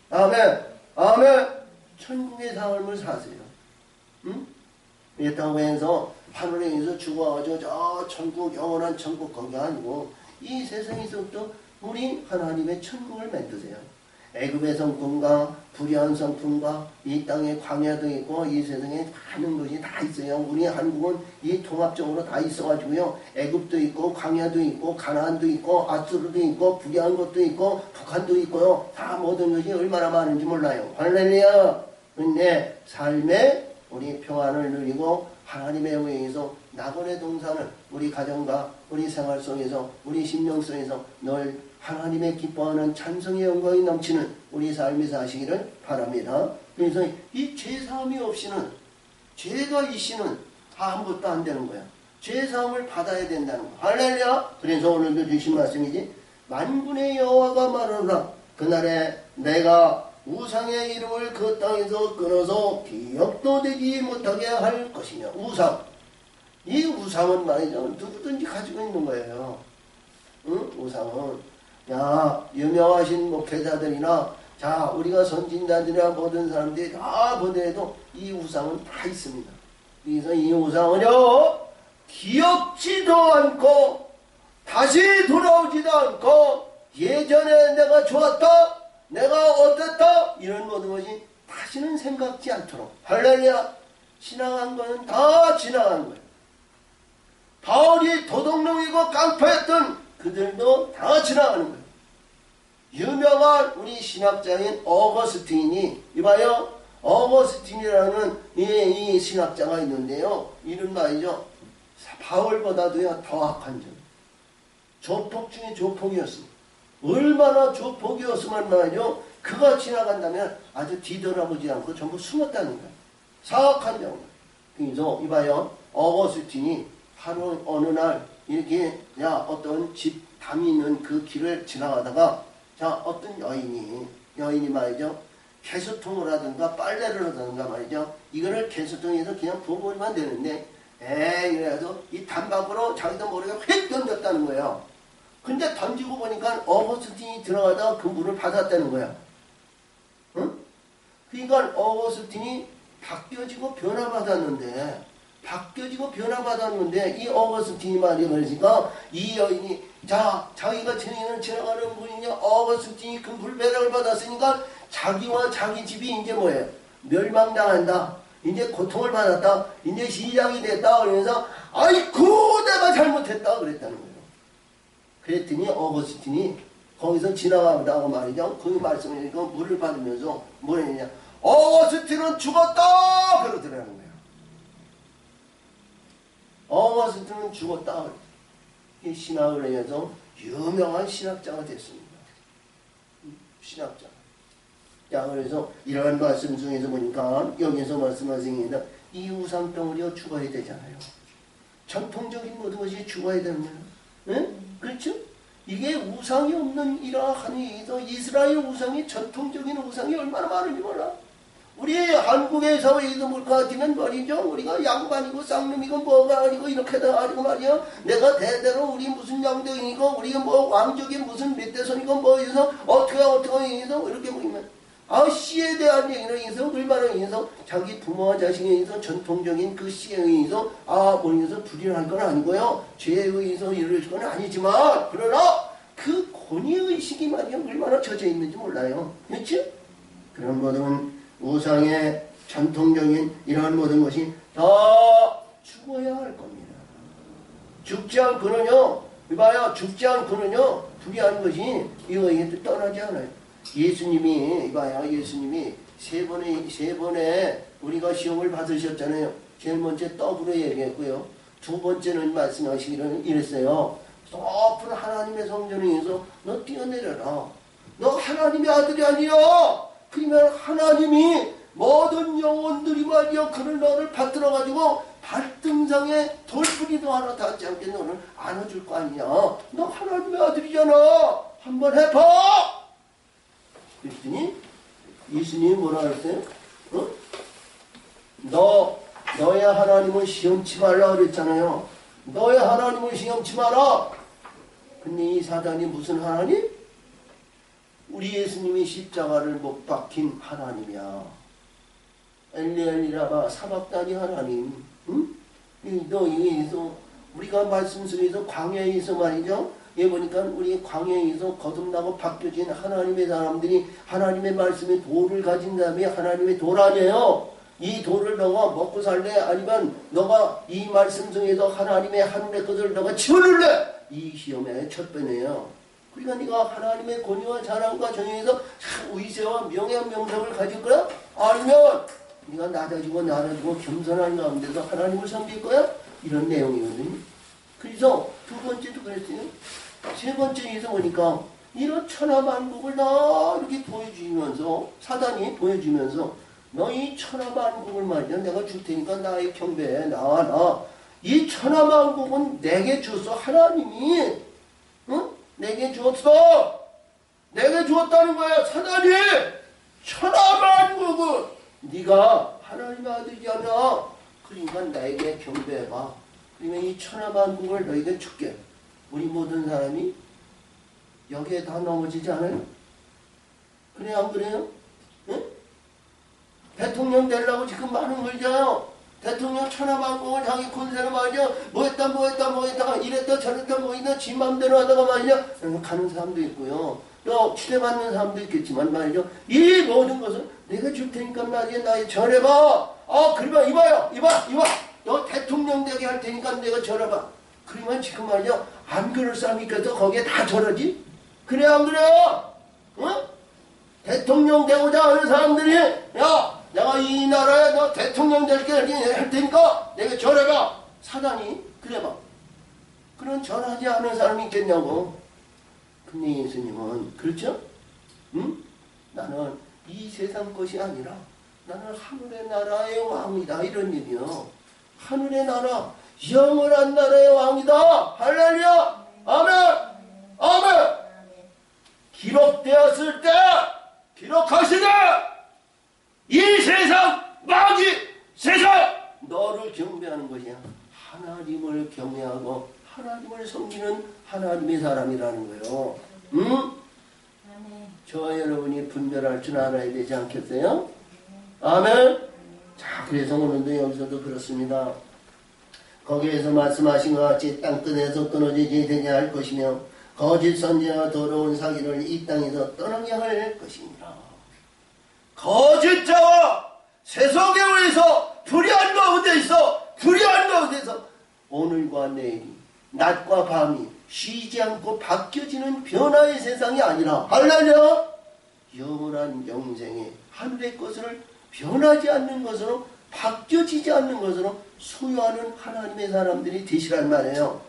아멘. 아멘. 천국의 삶을 사세요. 응? 이렇다고 해서 하늘에서 죽어가지고 저 천국 영원한 천국 거기 아니고 이 세상에서부터 우리 하나님의 천국을 만드세요. 애굽의 성품과 불의한 성품과 이 땅에 광야도 있고 이 세상에 많은 것이 다 있어요. 우리 한국은 이 통합적으로 다 있어가지고요. 애굽도 있고 광야도 있고 가나안도 있고 아수르도 있고 불의한 것도 있고 북한도 있고요. 다 모든 것이 얼마나 많은지 몰라요. 할렐루야. 근데 삶에 우리 평안을 누리고 하나님의 의해서 낙원의 동산을 우리 가정과 우리 생활 속에서 우리 심령 속에서 늘 하나님의 기뻐하는 찬송의 영광이 넘치는 우리 삶이 사시기를 바랍니다. 그래서 이 죄사함이 없이는 죄가 있이는 아무것도 안 되는 거야. 죄사함을 받아야 된다는 거. 할렐루야. 그래서 오늘도 주신 말씀이지. 만군의 여호와가 말하노라. 그날에 내가 우상의 이름을 그 땅에서 끊어서 기억도 되지 못하게 할 것이며. 우상. 이 우상은 말이죠. 누구든지 가지고 있는 거예요. 응? 우상은. 야, 유명하신 목회자들이나, 자, 우리가 선진자들이나 모든 사람들이 다 보더라도 이 우상은 다 있습니다. 그래서 이 우상은요, 기억지도 않고, 다시 돌아오지도 않고, 예전에 내가 좋았다, 내가 어땠다, 이런 모든 것이 다시는 생각지 않도록. 할렐루야! 지나간 거는 다 지나간 거예요. 바울이 도둑놈이고 깡패였던 그들도 다 지나가는 거예요. 유명한 우리 신학자인 어거스틴이 이봐요. 어거스틴이라는 이 신학자가 있는데요. 이런 말이죠. 바울보다도요 더 악한 점. 조폭 중에 조폭이었습니다. 얼마나 조폭이었으면 말이죠. 그가 지나간다면 아주 뒤돌아보지 않고 전부 숨었다는 거예요. 사악한 점. 그래서 이봐요. 어거스틴이 하루 어느 날 이렇게 어떤 집 담이 있는 그 길을 지나가다가 자 어떤 여인이 말이죠 개수통을 하든가 빨래를 하든가 말이죠 이거를 개수통에서 그냥 부어버리면 되는데 이래서 이 단박으로 자기도 모르게 휙 던졌다는 거예요. 근데 던지고 보니까 어거스틴이 들어가다가 그 물을 받았다는 거야. 응? 그러니까 어거스틴이 바뀌어지고 변화받았는데 이 어거스틴이 말이야. 이 여인이 자기가 지나가는 분이냐 어거스틴이 그 물배락을 받았으니까 자기와 자기 집이 이제 뭐예요? 멸망당한다. 이제 고통을 받았다. 이제 시작이 됐다. 그러면서 아이고 내가 잘못했다 그랬다는 거예요. 그랬더니 어거스틴이 거기서 지나가다고 말이죠. 그 말씀이니까 물을 받으면서 뭐라 했냐. 어거스틴은 죽었다! 그러더라는 거예요. 어거스틴은 죽었다. 이 신학을 해서 유명한 신학자가 됐습니다. 신학자. 자, 그래서 이러한 말씀 중에서 보니까 여기서 말씀하신 이 우상덩어리가 죽어야 되잖아요. 전통적인 모든 것이 죽어야 되는 거예요. 네? 그렇죠? 이게 우상이 없는 이러한 이스라엘 우상이 전통적인 우상이 얼마나 많은지 몰라. 우리 한국에서 이름을 같으면 말이죠. 우리가 양반이고 쌍놈이고 뭐가 아니고 이렇게 돼가지고 말이야. 내가 대대로 우리 무슨 양대이고 우리가 뭐 왕족이 무슨 몇 대선이고 뭐 해서 어떻게 해서 이렇게 보이면 씨에 대한 얘기는 해서 얼마나 해서 자기 부모와 자식에 의해서 전통적인 그 씨에 의해서 뭐해서 불의할 건 아니고요. 죄에 의해서 이럴 건 아니지만 그러나 그 권위의식이 말이야 얼마나 젖어 있는지 몰라요. 그렇지? 그런 모든 우상의 전통적인 이러한 모든 것이 다 죽어야 할 겁니다. 죽지 않고는요, 이봐요, 죽지 않고는요, 불의하는 것이 이거에 떠나지 않아요. 예수님이, 이봐요, 예수님이 세 번에 우리가 시험을 받으셨잖아요. 제일 먼저 떡으로 얘기했고요. 두 번째는 말씀하시기를 이랬어요. 높은 하나님의 성전에 의해서 너 뛰어내려라. 너 하나님의 아들이 아니야. 그러면 하나님이 모든 영혼들이 말이야 그를 너를 받들어가지고 발등상에 돌뿌리도 하나 닿지 않게 너를 안아줄 거 아니냐. 너 하나님의 아들이잖아. 한번 해봐. 그랬더니 예수님이 뭐라 그랬어요? 너의 하나님을 시험치 말라 그랬잖아요. 너의 하나님을 시험치 마라. 근데 이 사단이 무슨 하나님? 우리 예수님이 십자가를 못 박힌 하나님이야. 엘리엘리라바 사박다니 하나님. 응? 너 여기서 우리가 말씀 속에서 광야에서 말이죠. 예 보니까 우리 광야에서 거듭나고 바뀌어진 하나님의 사람들이 하나님의 말씀에 돌을 가진 다음에 하나님의 돌 아니에요. 이 돌을 너가 먹고 살래? 아니면 너가 이 말씀 중에서 하나님의 하늘의 것을 너가 치워줄래? 이 시험의 첫 번이에요. 그러니까 네가 하나님의 권위와 자랑과 정의에서 의세와 명예 명성을 가질 거야? 아니면 네가 낮아지고 겸손한 가운데서 하나님을 섬길 거야? 이런 내용이거든요. 그래서 두 번째도 그랬어요. 세 번째에서 보니까 이런 천하만국을 다 이렇게 보여주면서 사단이 보여주면서 너 이 천하만국을 말이야 내가 줄 테니까 나의 경배에 나와라. 이 천하만국은 내게 줬어. 하나님이 응? 내게 주었어. 내게 주었다는 거야. 사단이 천하만국은 네가 하나님의 아들이지 않냐. 그러니까 나에게 경배해봐. 그러면 이 천하만국을 너에게 줄게. 우리 모든 사람이 여기에 다 넘어지지 않아요? 그래 안 그래요? 응? 대통령 되려고 지금 많은 걸잖아요. 대통령 천하만국을 자기 권세로 말이야 뭐했다 이랬다 저랬다 뭐했다 지 맘대로 하다가 말이야 가는 사람도 있고요. 또 치대받는 사람도 있겠지만 말이죠. 이 모든 것을 내가 줄 테니까 말이야 나의 절해봐. 그러면 이봐 너 대통령 되게 할 테니까 내가 절해봐. 그러면 지금 말이야 안 그럴 사람이 있겠어. 거기에 다 절하지? 그래 안 그래요? 어? 대통령 되고자 하는 사람들이 야 내가 이 나라에 너 대통령 될게 할 테니까 내가 절해봐. 사단이 그래봐. 그런 절하지 않은 사람이 있겠냐고. 근데 예수님은 그렇죠? 응? 나는 이 세상 것이 아니라 나는 하늘의 나라의 왕이다 이런 얘기요. 하늘의 나라 영원한 나라의 왕이다. 할렐루야. 아멘. 아멘. 기록되었을 때 기록하시되 이 세상 마귀 세상 너를 경배하는 것이야. 하나님을 섬기는 하나님의 사람이라는 거예요. 응? 저와 여러분이 분별할 줄 알아야 되지 않겠어요? 아멘? 자, 그래서 오늘도 여기서도 그렇습니다. 거기에서 말씀하신 것 같이 땅끝에서 끊어지지 되냐 할 것이며 거짓 선지와 더러운 사기를 이 땅에서 떠나게 할 것입니다. 거짓 자와 세속에 의해서 불의한 가운데서 오늘과 내일이 낮과 밤이 쉬지 않고 바뀌어지는 변화의 세상이 아니라 할렐루야! 영원한 영생의 하늘의 것을 변하지 않는 것으로 바뀌어지지 않는 것으로 소유하는 하나님의 사람들이 되시란 말이에요.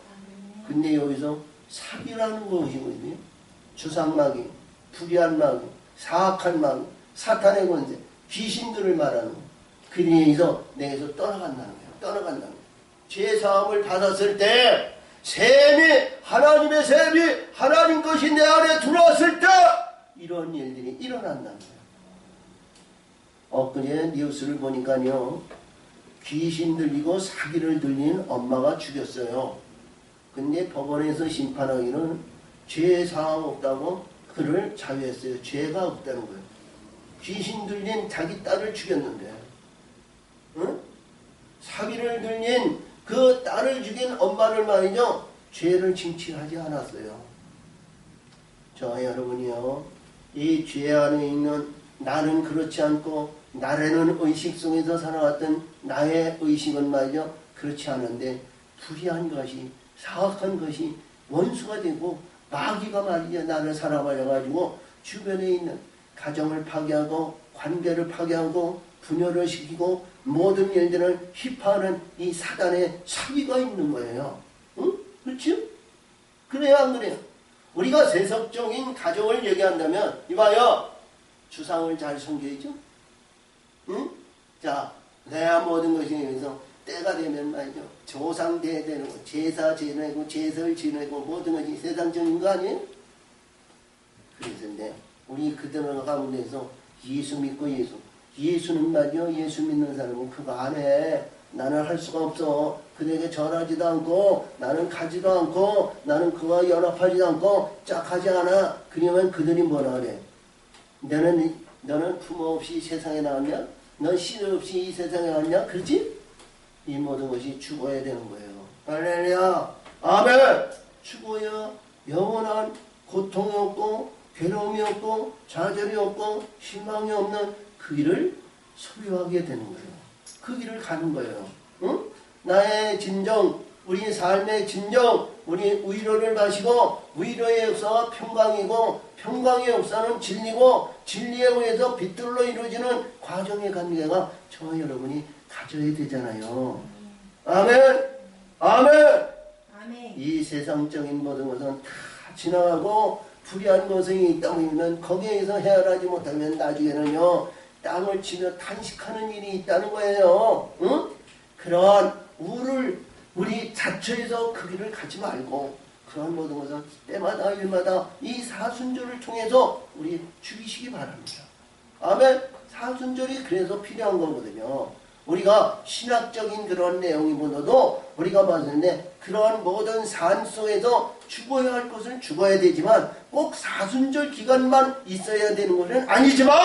근데 여기서 사기라는 것이거든요. 주상마귀, 불의한 마귀, 사악한 마귀, 사탄의 권세, 귀신들을 말하는 거예요. 그래서 내게서 떠나간다는 거예요. 죄사함을 받았을 때 하나님의 셈이 하나님 것이 내 안에 들어왔을 때 이런 일들이 일어난다는 거예요. 엊그제 뉴스를 보니까요, 귀신 들리고 사기를 들린 엄마가 죽였어요. 근데 법원에서 심판하기는 죄 사항 없다고 그를 자유했어요. 죄가 없다는 거예요. 귀신 들린 자기 딸을 죽였는데, 응? 사기를 들린 그 딸을 죽인 엄마를 말이죠, 죄를 징치하지 않았어요. 저 여러분이요, 이 죄 안에 있는 나는 그렇지 않고 나라는 의식 속에서 살아왔던 나의 의식은 말이죠, 그렇지 않은데 불의한 것이, 사악한 것이 원수가 되고 마귀가 말이죠, 나를 살아버려가지고 주변에 있는 가정을 파괴하고 관계를 파괴하고 분열을 시키고 모든 일들을 휘파하는 이 사단의 사기가 있는 거예요. 응? 그렇죠? 그래요, 안 그래요? 우리가 세속적인 가정을 얘기한다면 이봐요, 주상을 잘 섬겨야죠. 응? 자, 내가 모든 것에 의해서 때가 되면 말이죠, 조상 대대로 제사 지내고 제설 지내고 모든 것이 세상적인 거 아니에요? 그래서 우리 그들의 가운데서 예수 믿고 예수는 말이요, 예수 믿는 사람은 그거 안 해. 나는 할 수가 없어. 그에게 절하지도 않고 나는 가지도 않고 나는 그와 연합하지도 않고 짝하지 않아. 그러면 그들이 뭐라 그래? 너는 부모 없이 세상에 나왔냐? 넌 신 없이 이 세상에 왔냐? 그렇지? 이 모든 것이 죽어야 되는 거예요. 할렐루야! 아멘! 죽어야 영원한 고통이 없고 괴로움이 없고 좌절이 없고 실망이 없는 그 길을 소유하게 되는 거예요. 그 길을 가는 거예요. 응? 나의 진정, 우리 삶의 진정, 우리 위로를 마시고 위로의 역사가 평강이고 평강의 역사는 진리고 진리에 의해서 빛들로 이루어지는 과정의 관계가 저와 여러분이 가져야 되잖아요. 아멘! 아멘! 아멘! 이 세상적인 모든 것은 다 지나가고 불의한 것이 있다 보면 거기에서 헤어나지 못하면 나중에는요, 땅을 치며 탄식하는 일이 있다는 거예요. 응? 그러한 우를 우리 자처에서 그 길을 가지 말고 그런 모든 것은 때마다 일마다 이 사순절을 통해서 우리 죽이시기 바랍니다. 아멘. 사순절이 그래서 필요한 거거든요. 우리가 신학적인 그런 내용이보다도 우리가 봤을 때 그러한 모든 삶 속에서 죽어야 할 것은 죽어야 되지만 꼭 사순절 기간만 있어야 되는 것은 아니지만,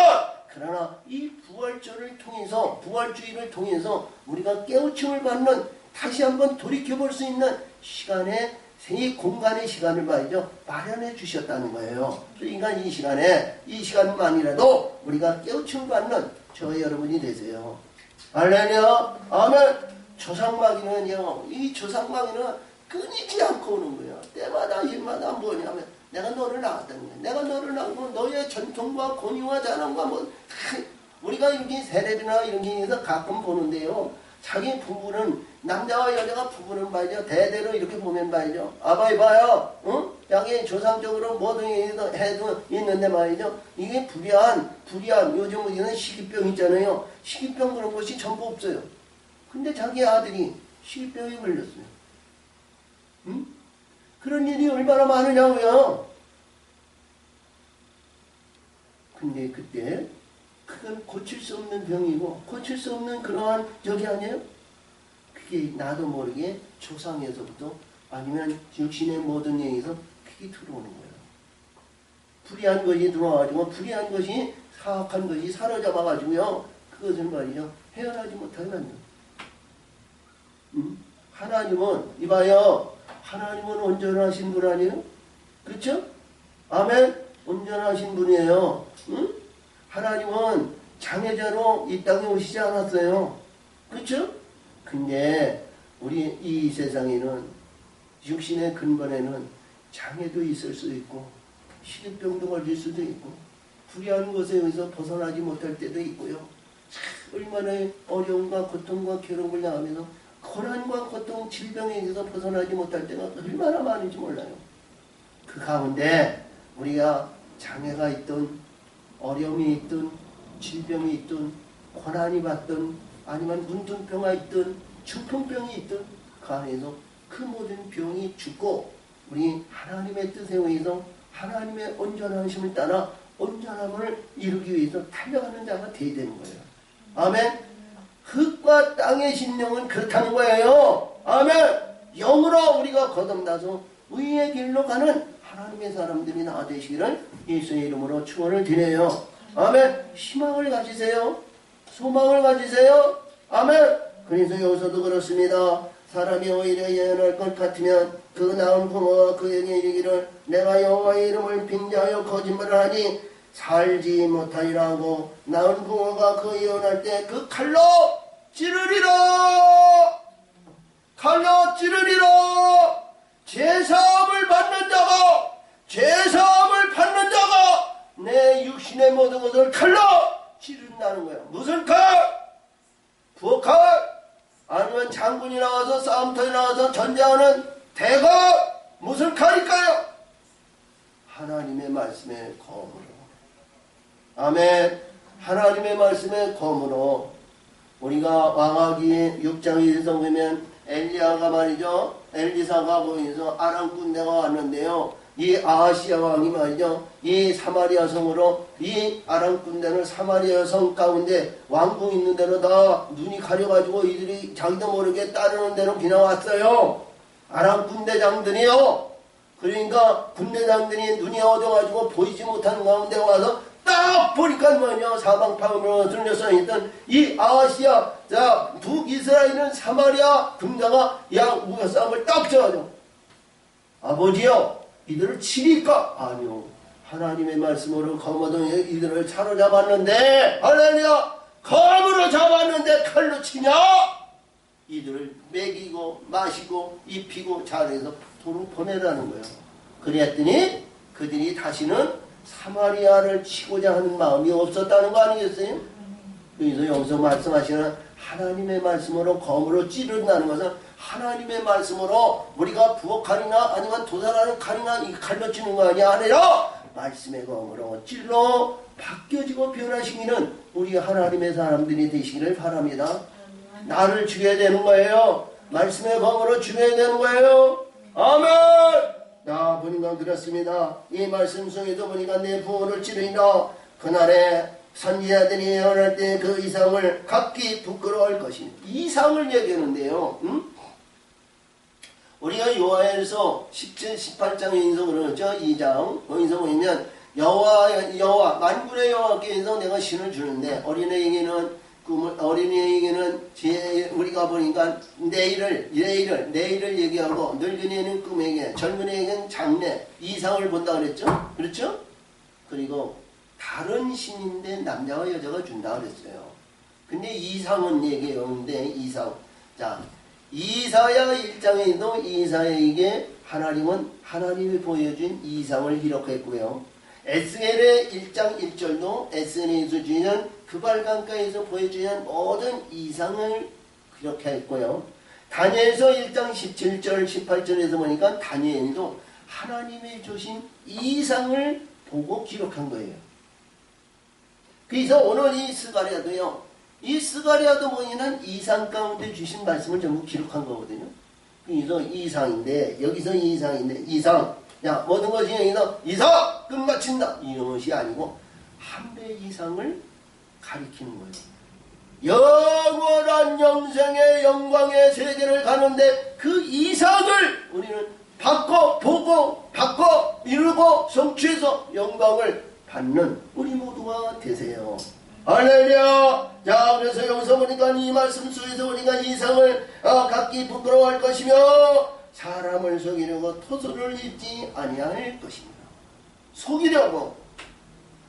그러나 이 부활절을 통해서, 부활주의를 통해서 우리가 깨우침을 받는, 다시 한번 돌이켜볼 수 있는 시간에, 이 공간의 시간을 말이죠, 마련해 주셨다는 거예요. 그러니까 이 시간에, 이 시간만이라도 우리가 깨우침을 받는 저와 여러분이 되세요. 할렐루야! 아멘! 조상마귀는요, 이 조상마귀는 끊이지 않고 오는 거예요. 때마다 일마다 뭐냐면 내가 너를 낳았다는 거야. 내가 너를 낳고 너의 전통과 권위와 자랑과 우리가 이렇게 세례비나 이런 게 있어서 가끔 보는데요, 자기 부부는, 남자와 여자가 부부는 말이죠, 대대로 이렇게 보면 말이죠, 아바이 봐요, 응? 자기 조상적으로 뭐든 해도 있는데 말이죠, 이게 불의한 요즘 우리는 식이병 있잖아요. 식이병 그런 것이 전부 없어요. 근데 자기 아들이 식이병에 걸렸어요. 응? 그런 일이 얼마나 많으냐고요. 근데 그때 그건 고칠 수 없는 병이고 고칠 수 없는 그러한 적이 아니에요. 그게 나도 모르게 조상에서부터 아니면 육신의 모든 영에서 픽이 들어오는 거예요. 불의한 것이 들어와가지고 불의한 것이 사악한 것이 사로잡아가지고요. 그것을 말이죠. 헤어나지 못하게 만든. 하나님은 이봐요. 하나님은 온전하신 분 아니에요? 그렇죠? 아멘. 온전하신 분이에요. 응? 하나님은 장애자로 이 땅에 오시지 않았어요. 그렇죠? 근데 우리 이 세상에는 육신의 근본에는 장애도 있을 수 있고 시립병도 걸릴 수도 있고 불의한 것에 의해서 벗어나지 못할 때도 있고요. 얼마나 어려움과 고통과 괴로움을 당하면서 고난과 고통, 질병에 의해서 벗어나지 못할 때가 얼마나 많은지 몰라요. 그 가운데 우리가 장애가 있든 어려움이 있든 질병이 있든 고난이 받든 아니면 문둥병이 있든 중풍병이 있든 그 안에서 그 모든 병이 죽고 우리 하나님의 뜻에 의해서 하나님의 온전하심을 따라 온전함을 이루기 위해서 달려가는 자가 되어야 되는 거예요. 아멘. 흙과 땅의 심령은 그렇다는 거예요. 아멘. 영으로 우리가 거듭나서 의의 길로 가는 하나님의 사람들이 나 되시기를 예수의 이름으로 축원을 드려요. 아멘. 희망을 가지세요. 소망을 가지세요. 아멘. 그래서 여기서도 그렇습니다. 사람이 오히려 예언할 것 같으면 그 나은 부모가 그에게 이르기를 내가 여호와의 이름을 빙자하여 거짓말을 하니 살지 못하리라 하고 나은 부모가 그 예언할 때 그 칼로 찌르리라. 칼로 찌르리라. 제사함을 받는 자가 내 육신의 모든 것을 칼로 찌른다는 거예요. 무슨 칼? 부엌칼? 아니면 장군이 나와서 싸움터에 나와서 전쟁하는 대가 무슨 칼일까요? 하나님의 말씀의 검으로. 아멘. 하나님의 말씀의 검으로. 우리가 왕하기 6장에서 보면 엘리야가 말이죠. 엘리사가 보면서 아람 군대가 왔는데요. 이 아하시야 왕이 말이죠. 이 사마리아 성으로 이 아람 군대는 사마리아 성 가운데 왕궁 있는 대로 다 눈이 가려가지고 이들이 자기도 모르게 따르는 대로 지나왔어요. 아람 군대장들이요. 그러니까 군대장들이 눈이 어두워가지고 보이지 못하는 가운데 와서 딱 보니까 뭐냐 사방팔방으로 들려서 있던 이 아하시야 자 북이스라엘은 사마리아 군대가 우가 싸움을 딱 져가지고 아버지요 이들을 치니까 아니요 하나님의 말씀으로 검으로 이들을 사로잡았는데 할렐루야 검으로 잡았는데 칼로 치냐 이들을 먹이고 마시고 입히고 잘해서 도로 보내라는 거예요. 그랬더니 그들이 다시는 사마리아를 치고자 하는 마음이 없었다는 거 아니겠어요? 그래서 여기서 말씀하시는 하나님의 말씀으로 검으로 찌른다는 것은 하나님의 말씀으로 우리가 부엌칼이나 아니면 도살하는 칼이나 이 칼로 찌는 거 아니라 말씀의 검으로 찔러 바뀌어지고 변화시키는 우리 하나님의 사람들이 되시기를 바랍니다. 나를 죽여야 되는 거예요. 말씀의 검으로 죽여야 되는 거예요. 아멘. 나 보니까 그렇습니다. 이 말씀 속에도 보니까 내 부모를 찌르이나 그날에 선지자들이 예언할 때 그 이상을 각기 부끄러워할 것입니다. 이상을 얘기하는데요. 우리가 요하에서 17, 18장에 인서 그러죠. 2장 거기서 보면 여호와 만군의 여호와께서 내가 신을 주는데 어린이에게는 우리가 보니까 내일을 얘기하고 늙은이에는 꿈에게 젊은이에게는 장래 이상을 본다 그랬죠. 그렇죠? 그리고 다른 신인데 남자와 여자가 준다 그랬어요. 근데 이상은 얘기하는데 이상 자 이사야 1장에도 이사야에게 하나님은 하나님이 보여준 이상을 기록했고요. 에스겔의 1장 1절도 에스겔에서 주는 그발강가에서 보여주는 모든 이상을 기록했고요. 다니엘서 1장 17절 18절에서 보니까 다니엘도 하나님이 주신 이상을 보고 기록한 거예요. 그래서 오늘 이 스가랴도요. 이 스가랴도 보이는 이상 가운데 주신 말씀을 전부 기록한 거거든요. 그래서 이상인데 여기서 이상인데 이상 야 모든 것이 여기서 이상 끝마친다 이런 것이 아니고 한 배 이상을 가리키는 거예요. 영원한 영생의 영광의 세계를 가는데 그 이상을 우리는 받고 보고 받고 이루고 성취해서 영광을 받는 우리 모두가 되세요. 할렐루야. 자, 그래서 여기서 보니까 이 말씀 속에서 우리가 이상을 갖기 부끄러워할 것이며 사람을 속이려고 토소를 입지 아니할 것입니다. 속이려고.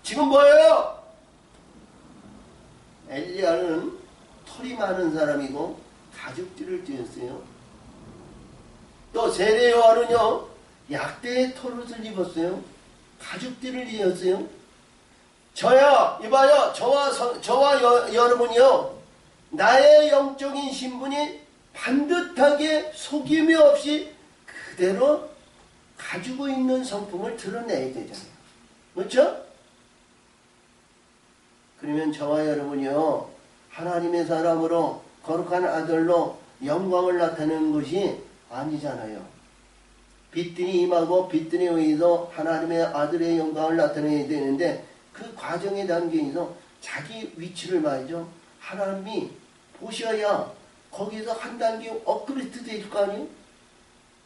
지금 뭐예요? 엘리야는 털이 많은 사람이고 가죽띠를 띠었어요. 또 세례 요한은요 약대의 털옷을 입었어요. 가죽띠를 입었어요. 저야 이봐요. 저와 여러분이요 나의 영적인 신분이 반듯하게 속임이 없이 그대로 가지고 있는 성품을 드러내야 되잖아요. 그렇죠? 그러면 저와 여러분이요 하나님의 사람으로 거룩한 아들로 영광을 나타내는 것이 아니잖아요. 빛들이 임하고 빛들에 의해서 하나님의 아들의 영광을 나타내야 되는데 그 과정에 담겨있어 자기 위치를 말이죠. 하나님이 보셔야 거기서 한 단계 업그레이드 될 거 아니에요?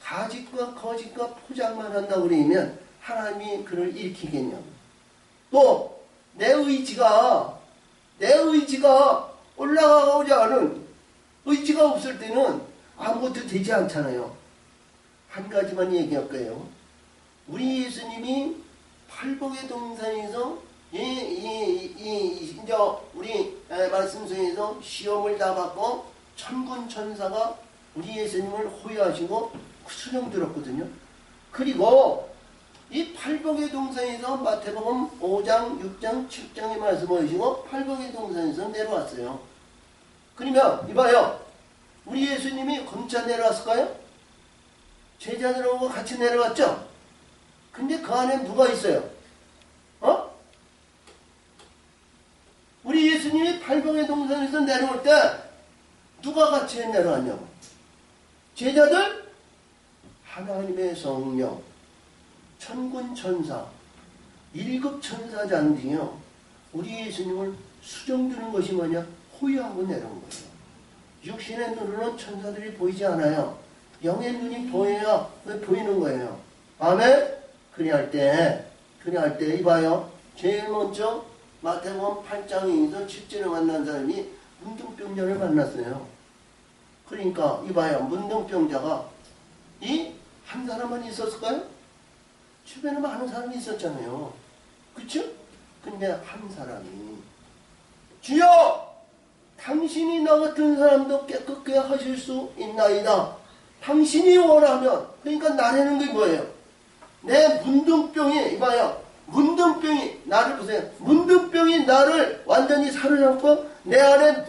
가짓과 거짓과 포장만 한다고 그러면 하나님이 그를 일으키겠냐고. 또 내 의지가 올라가고자 하는 의지가 없을 때는 아무것도 되지 않잖아요. 한 가지만 얘기할 거예요. 우리 예수님이 팔복의 동산에서 이제 우리 말씀 속에서 시험을 다 받고 천군 천사가 우리 예수님을 호위하시고 수령 들었거든요. 그리고 이 팔복의 동산에서 마태복음 5장, 6장, 7장의 말씀을 보시고 팔복의 동산에서 내려왔어요. 그러면 이봐요. 우리 예수님이 혼자 내려왔을까요? 제자들하고 같이 내려왔죠? 근데 그 안에 누가 있어요? 우리 예수님이 팔복의 동산에서 내려올 때 누가 같이 내려왔냐고. 제자들? 하나님의 성령, 천군 천사, 1급 천사장들이요. 우리 예수님을 수정드는 것이 뭐냐? 호위하고 내려온 거예요. 육신의 눈으로는 천사들이 보이지 않아요. 영의 눈이 보여야 보이는 거예요. 아멘? 그리할 때 이봐요. 제일 먼저 마태복음 8장에서 7절에 만난 사람이 문둥병자를 만났어요. 그러니까 이봐요. 문둥병자가 이 한 사람만 있었을까요? 주변에 많은 사람이 있었잖아요. 그쵸? 근데 한 사람이 주여! 당신이 나 같은 사람도 깨끗게 하실 수 있나이다. 당신이 원하면. 그러니까 나라는 게 뭐예요? 내 문둥병이 이봐요. 문둥병이 나를 보세요. 문둥병이 나를 완전히 사로잡고 내 안에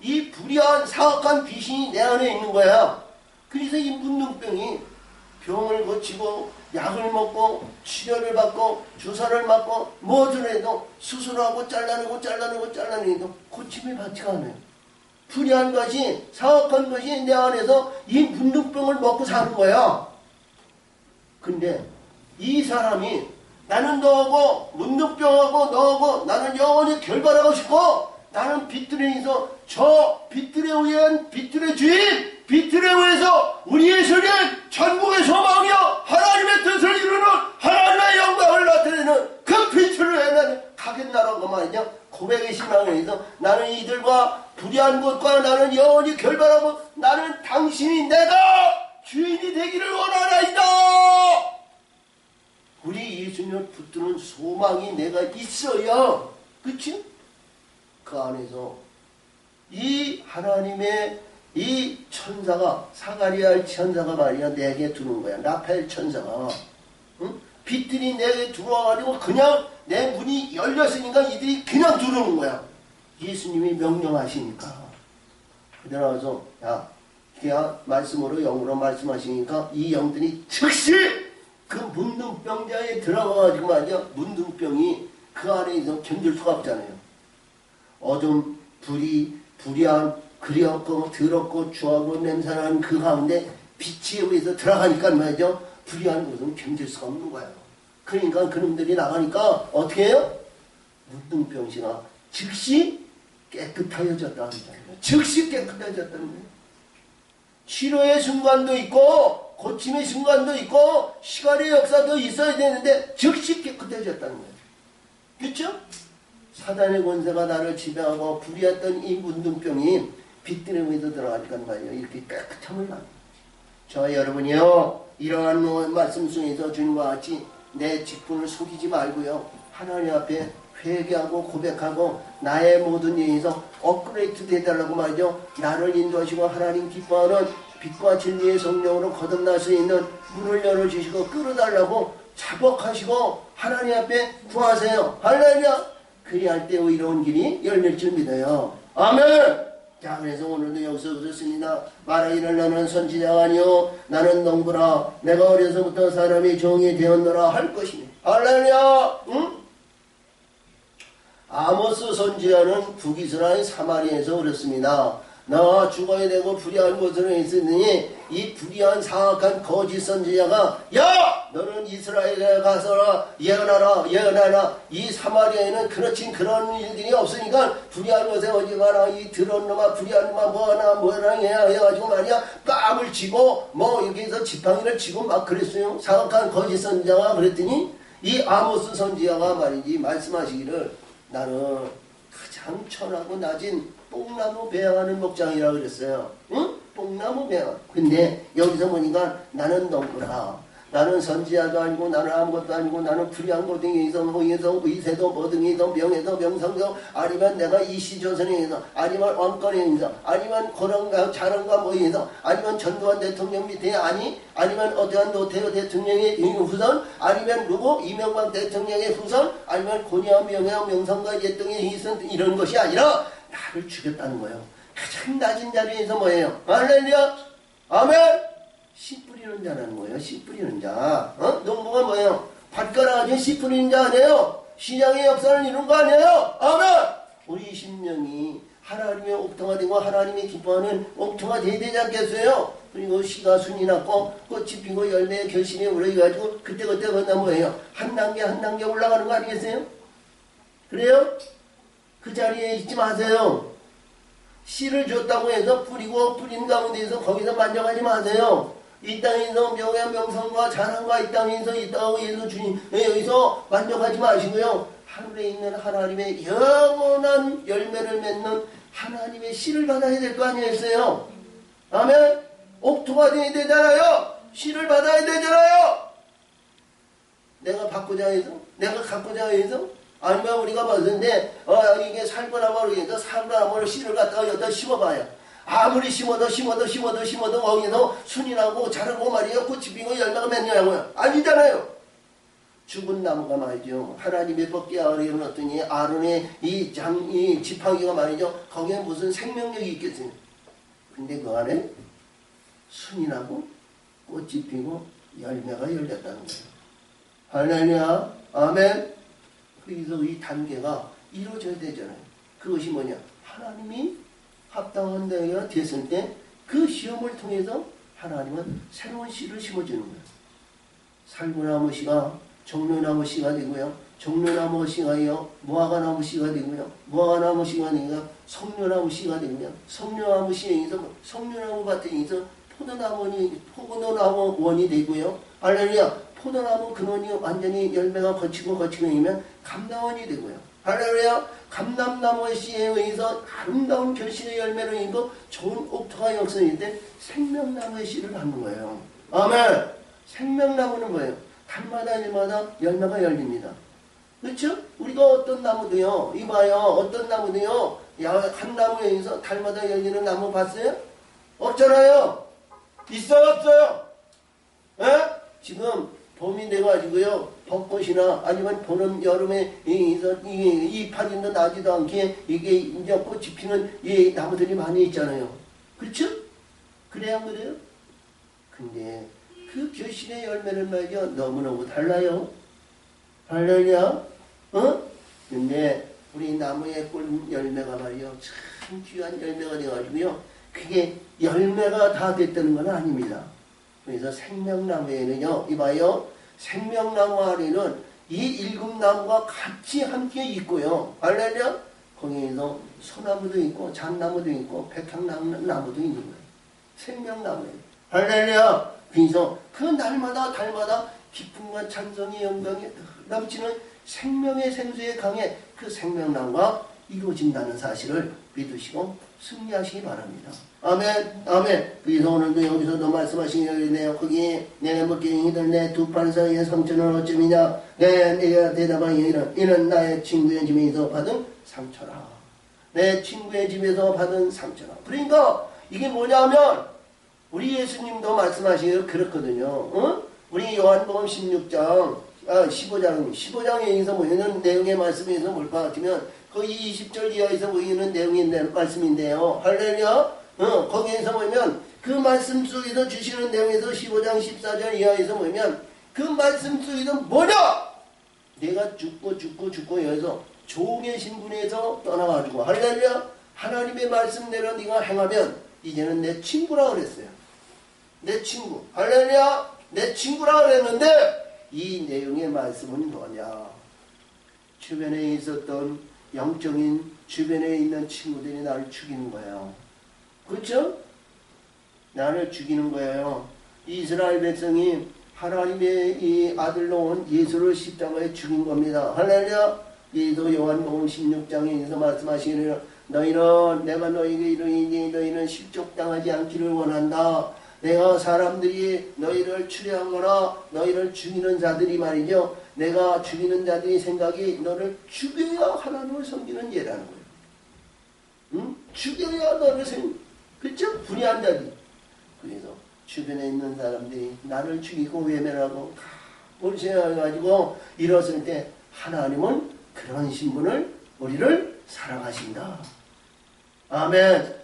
이 불의한 사악한 귀신이 내 안에 있는 거야. 그래서 이 문둥병이 병을 고치고 약을 먹고 치료를 받고 주사를 맞고 뭐를 해도 수술하고 잘라내고 고침이 받지가 않아요. 불의한 것이 사악한 것이 내 안에서 이 문둥병을 먹고 사는 거야. 근데 이 사람이 나는 너하고 문둥병하고 너하고 나는 영원히 결발하고 싶고 나는 빛들에서 저 빛들에 의한 빛들의 주인 빛들에 의해서 우리 예수님 천국의 소망이요 하나님의 뜻을 이루는 하나님의 영광을 나타내는 그 빛을 위해 나는 가겠나라고 말이냐. 고백의 신앙에 의해서 나는 이들과 불의한 것과 나는 영원히 결발하고 나는 당신이 내가 주인이 되기를 원하나이다. 우리 예수님을 붙드는 소망이 내가 있어야, 그치? 그 안에서 이 하나님의 이 천사가, 사가랴 천사가 말이야 내게 두는 거야. 라파엘 천사가. 응? 빛들이 내게 들어와가지고 그냥 내 문이 열렸으니까 이들이 그냥 들어오는 거야. 예수님이 명령하시니까. 그러나서 야, 그냥 말씀으로 영으로 말씀하시니까 이 영들이 즉시 그 문둥병자에 들어가가지고 말이야 문둥병이 그 안에서 견딜 수가 없잖아요. 어둠, 불의한, 그리웠고 더럽고 추하고 냄새나는 그 가운데 빛에 의해서 들어가니까 말이죠. 불의한 것은 견딜 수가 없는 거예요. 그러니까 그놈들이 나가니까 어떻게 해요? 문둥병씨가 즉시 깨끗하여졌다 그러잖아요. 즉시 깨끗해졌다는 거예요. 치료의 순간도 있고 고침의 순간도 있고 시간의 역사도 있어야 되는데 즉시 깨끗해졌다는 거예요. 그렇죠? 사단의 권세가 나를 지배하고 불의했던 이 문둥병이 빗드레미에도 들어가니까 말이에요. 이렇게 깨끗함을 나눠요. 저와 여러분이요, 이러한 말씀 중에서 주님과 같이 내 직분을 속이지 말고요, 하나님 앞에 회개하고 고백하고 나의 모든 일에서 업그레이드 되달라고 말이죠. 나를 인도하시고 하나님 기뻐하는 빛과 진리의 성령으로 거듭날 수 있는 문을 열어주시고 끌어달라고 자복하시고 하나님 앞에 구하세요. 할렐루야. 그리할 때 의로운 길이 열릴 줄 믿어요. 아멘. 자, 그래서 오늘도 여기서 그렇습니다. 말하기를 나는 선지자가 아니요 나는 농부라 내가 어려서부터 사람의 종이 되었노라 할 것이니. 할렐루야. 응? 아모스 선지자는 북이스라엘 사마리아에서 어렸습니다. 나와 죽어야 되고 불의한 곳으로 있으니 이 불의한 사악한 거짓 선지자가 야! 너는 이스라엘에 가서 예언하라. 이 사마리아에는 그런 일들이 없으니까 불의한 곳에 오지 마라. 이 더러운 놈아 불의한 놈아 뭐하나 해가지고 말이야 뺨을 치고 뭐 여기서 지팡이를 치고 막 그랬어요. 사악한 거짓 선지자가 그랬더니 이 아모스 선지자가 말이지 말씀하시기를 나는 가장 천하고 낮은 뽕나무 배양하는 목장이라고 그랬어요. 응? 뽕나무 배양. 근데 여기서 보니까 나는 농부라. 나는 선지자도 아니고 나는 아무것도 아니고 나는 불의한 고등에서 뭐에서 의세도 뭐등에서 명에서 명성도 아니면 내가 이시조선에서 아니면 왕권에서 아니면 고령과 자랑과 뭐에서 아니면 전두환 대통령 밑에 아니면 어떠한 노태우 대통령의 후손 아니면 누구 이명박 대통령의 후손 아니면 고니와 명예와 명성과 예등의 희선 이런 것이 아니라 나를 죽였다는 거예요. 가장 낮은 자리에서 뭐예요? 할렐루야. 아멘. 씨 뿌리는 자라는 거예요. 씨 뿌리는 자. 농부가 뭐예요? 밭가라 가지고 씨 뿌리는 자 아니에요? 시장의 역사를 이룬 거 아니에요? 아멘! 우리 심령이 하나님의 옥토가 되고 하나님이 기뻐하는 옥토가 돼야 되지 않겠어요? 그리고 씨가 순이 났고 꽃이 피고 열매의 결실이 우러져가지고 그때그때 그다 뭐예요? 한 단계 한 단계 올라가는 거 아니겠어요? 그래요? 그 자리에 있지 마세요. 씨를 줬다고 해서 뿌리고 뿌린 가운데에서 거기서 만족하지 마세요. 이 땅에서 명예 명성과 자랑과 이 땅에서 있다고 해서 주님 여기서 만족하지 마시고요. 하늘에 있는 하나님의 영원한 열매를 맺는 하나님의 씨를 받아야 될 거 아니겠어요? 아멘. 옥토가 되어야 되잖아요. 씨를 받아야 되잖아요. 내가 받고자 해서 내가 갖고자 해서 아니면 우리가 봤는데 이게 살구나무로 해서 살구나무를 씨를 갖다가 여기다 심어봐요. 아무리 심어도 거기서 순이 나고 자라고 말이에요. 꽃이 피고 열매가 맺냐고요. 아니잖아요. 죽은 나무가 말이죠. 하나님의 법궤 아래에 넣었더니 아론의 이 지팡이가 말이죠. 거기에 무슨 생명력이 있겠어요. 근데 그 안에 순이 나고 꽃이 피고 열매가 열렸다는 거예요. 할렐루야. 아멘. 그래서 이 단계가 이루어져야 되잖아요. 그것이 뭐냐. 하나님이 합당한 때가 됐을 때 그 시험을 통해서 하나님은 새로운 씨를 심어주는 거예요. 살구나무 씨가 종려나무 씨가 되고요. 종려나무 씨가요. 무화과나무 씨가 되고요. 무화과나무 씨가 되고요. 석류나무 씨가 되고요. 석류나무 씨에서 석류나무 밭에서 포도나무 원이 되고요. 할렐루야. 포도나무 근원이 완전히 열매가 거치고 이면 감나원이 되고요. 할렐루야. 감람나무의 씨에 의해서 아름다운 결실의 열매를 입고 좋은 옥토가 역선일 때 생명나무의 씨를 받는 거예요. 아멘. 생명나무는 뭐예요? 달마다 일마다 열매가 열립니다. 그렇죠? 우리가 어떤 나무도요. 이봐요. 어떤 나무도요. 한 나무에 의해서 달마다 열리는 나무 봤어요? 없잖아요. 있어요? 없어요? 에? 지금 봄이 돼가지고요. 벚꽃이나 아니면 보름 여름에 이파리도 나지도 않게 이게 이제 꽃이 피는 이 나무들이 많이 있잖아요. 그렇죠? 그래야 그래요? 근데 그 결실의 열매를 말이죠. 너무너무 달라요. 할렐루야. 근데 우리 나무의 꿀 열매가 말이요. 참 귀한 열매가 돼가지고요. 그게 열매가 다 됐다는 건 아닙니다. 그래서 생명나무에는요. 이봐요. 생명나무 아래는 이 일곱나무가 같이 함께 있고요. 할렐루야. 거기에서 소나무도 있고 잣나무도 있고 백향나무도 있는 거예요. 생명나무예요. 할렐루야. 그래서 그 날마다 달마다 기쁨과 찬송이 영광이 넘치는 생명의 생수의 강에 그 생명나무가 이루어진다는 사실을 믿으시고 승리하시기 바랍니다. 아멘, 아멘. 그래서 오늘도 여기서도 말씀하시네요. 거기 내가 먹기 이들 내 두 팔 사이의 상처는 어찌미냐. 내가 대답하여 이는 나의 친구의 집에서 받은 상처라. 내 친구의 집에서 받은 상처라. 그러니까 이게 뭐냐면 우리 예수님도 말씀하시기를 그렇거든요. 응? 우리 요한복음 15장에 의해서 모이는 내용의 말씀에서 뭘 같으면 거기 20절 이하에서 모이는 내용의 말씀인데요. 할렐루야. 거기에서 보면 그 말씀 속에서 주시는 내용에서 15장 14절 이하에서 보면 그 말씀 속에서 뭐냐? 내가 죽고 여기서 종의 신분에서 떠나가지고 할렐루야. 하나님의 말씀대로 네가 행하면 이제는 내 친구라 그랬어요. 내 친구. 할렐루야. 내 친구라 그랬는데 이 내용의 말씀은 뭐냐? 주변에 있었던 영적인 주변에 있는 친구들이 나를 죽이는 거예요. 그렇죠? 나를 죽이는 거예요. 이스라엘 백성이 하나님의 이 아들로 온 예수를 십자가에 죽인 겁니다. 할렐루야. 이도 요한복음 16장에서 말씀하시기를 너희는 내가 너희에게 이르니 너희는 실족당하지 않기를 원한다. 내가 사람들이 너희를 추려하거나 너희를 죽이는 자들이 말이죠. 내가 죽이는 자들이 생각이 너를 죽여야 하나님을 섬기는 예라는 거예요. 응? 죽여야 너를 그렇죠? 불의한 자들. 그래서 주변에 있는 사람들이 나를 죽이고 외면하고 볼세해가지고 이뤘을 때 하나님은 그런 신분을 우리를 사랑하신다. 아멘.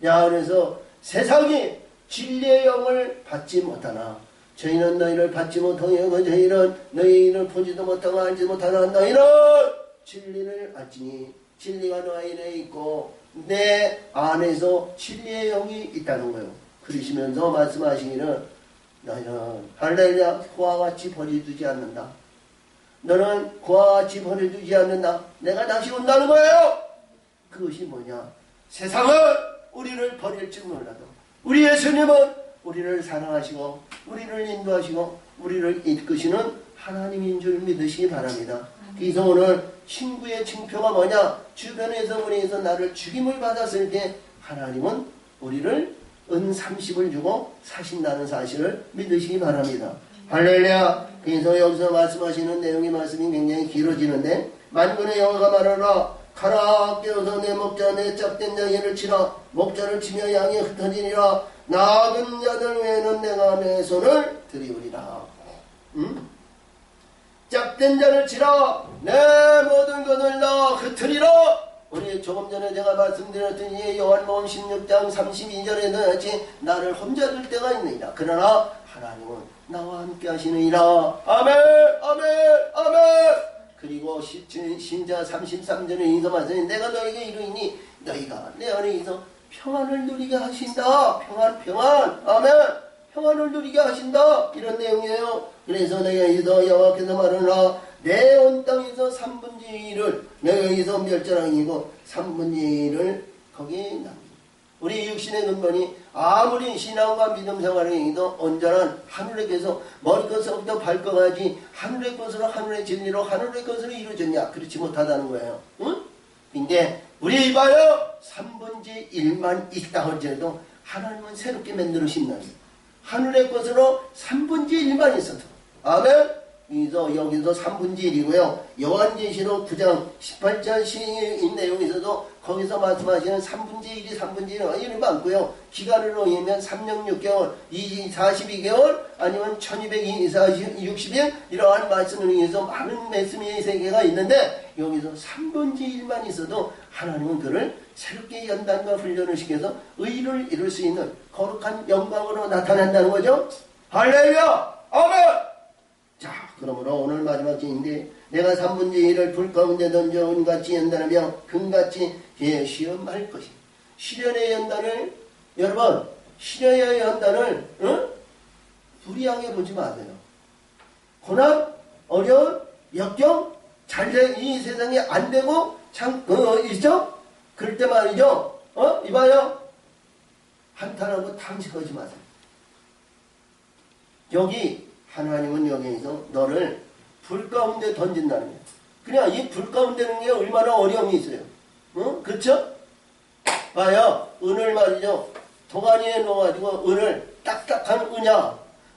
야, 그래서 세상이 진리의 영을 받지 못하나 저희는 너희를 받지 못하여 저희는 너희를 보지도 못하고 알지 못하나 너희는 진리를 알지니 진리가 너희 안에 있고 내 안에서 진리의 영이 있다는 거예요. 그러시면서 말씀하시기는 너희는 할렐루야 그와 같이 버려두지 않는다. 너는 그와 같이 버려두지 않는다. 내가 다시 온다는 거예요. 그것이 뭐냐? 세상은 우리를 버릴 줄 몰라도 우리 예수님은 우리를 사랑하시고 우리를 인도하시고 우리를 이끄시는 하나님인 줄 믿으시기 바랍니다. 그래서 오늘 친구의 징표가 뭐냐? 주변에서 우리에서 나를 죽임을 받았을 때 하나님은 우리를 은 30을 주고 사신다는 사실을 믿으시기 바랍니다. 할렐루야. 그래서 여기서 말씀하시는 내용의 말씀이 굉장히 길어지는데 만군의 여호와가 말하라 가라 깨어서 내 목자 내 짝된 양이를 치라 목자를 치며 양이 흩어지니라 나은 자들 외에는 내가 내 손을 들이우리라. 짝된 자를 치라 내 모든 것을 다 흩으리라. 우리 조금 전에 제가 말씀드렸더니 요한복음 16장 32절에도 같이 나를 혼자 둘 때가 있느니라. 그러나 하나님은 나와 함께 하시느니라. 아멘 아멘 아멘. 그리고 신자 33절에 인서 말씀이 내가 너에게 이르니 너희가 내 안에 있어 평안을 누리게 하신다. 평안 아멘. 평안을 누리게 하신다. 이런 내용이에요. 그래서 내가 여기서 여호와께서 말하노라 내 온 땅에서 3분의 1을 내가 여기서 멸절왕이고 3분의 1을 거기에 남기고 우리 육신의 근본이 아무리 신앙과 믿음 생활을 해도 온전한 하늘의 것에서 머리끝부터 발끝까지 하늘의 것으로 하늘의 진리로 하늘의 것으로 이루어졌냐? 그렇지 못하다는 거예요. 응? 근데 우리 이봐요 3분의 1만 있다 할지라도 하나님은 새롭게 만들으신다. 하늘의 것으로 3분의 1만 있어도 아멘. 그래서 여기서 3분의 1이고요. 요한계시록 9장 18절 시인 내용에서도 거기서 말씀하시는 3분의 1이 3분의 1은 이름이 많고요. 기간으로 의하면 3년 6개월, 42개월, 아니면 1260일 이러한 말씀을 위해서 많은 말씀의 세계가 있는데 여기서 3분의 1만 있어도 하나님은 그를 새롭게 연단과 훈련을 시켜서 의를 이룰 수 있는 거룩한 영광으로 나타난다는 거죠. 할렐루야! 아멘! 자, 그러므로 오늘 마지막 주인데 내가 3분의 1을 불 가운데 던져 은같이 연단하며 금같이 시험할 것이. 시련의 연단을 여러분 시련의 연단을 불이하게 보지 마세요. 고난, 어려움, 역경, 잘된 이 세상에 안 되고 있죠? 그럴 때 말이죠. 이봐요. 한탄하고 탐식하지 마세요. 여기 하나님은 여기에서 너를 불 가운데 던진다는 거예요. 그냥 이 불 가운데 있는 게 얼마나 어려움이 있어요. 그렇죠? 봐요. 은을 말이죠. 도가니에 넣어가지고 은을 딱딱한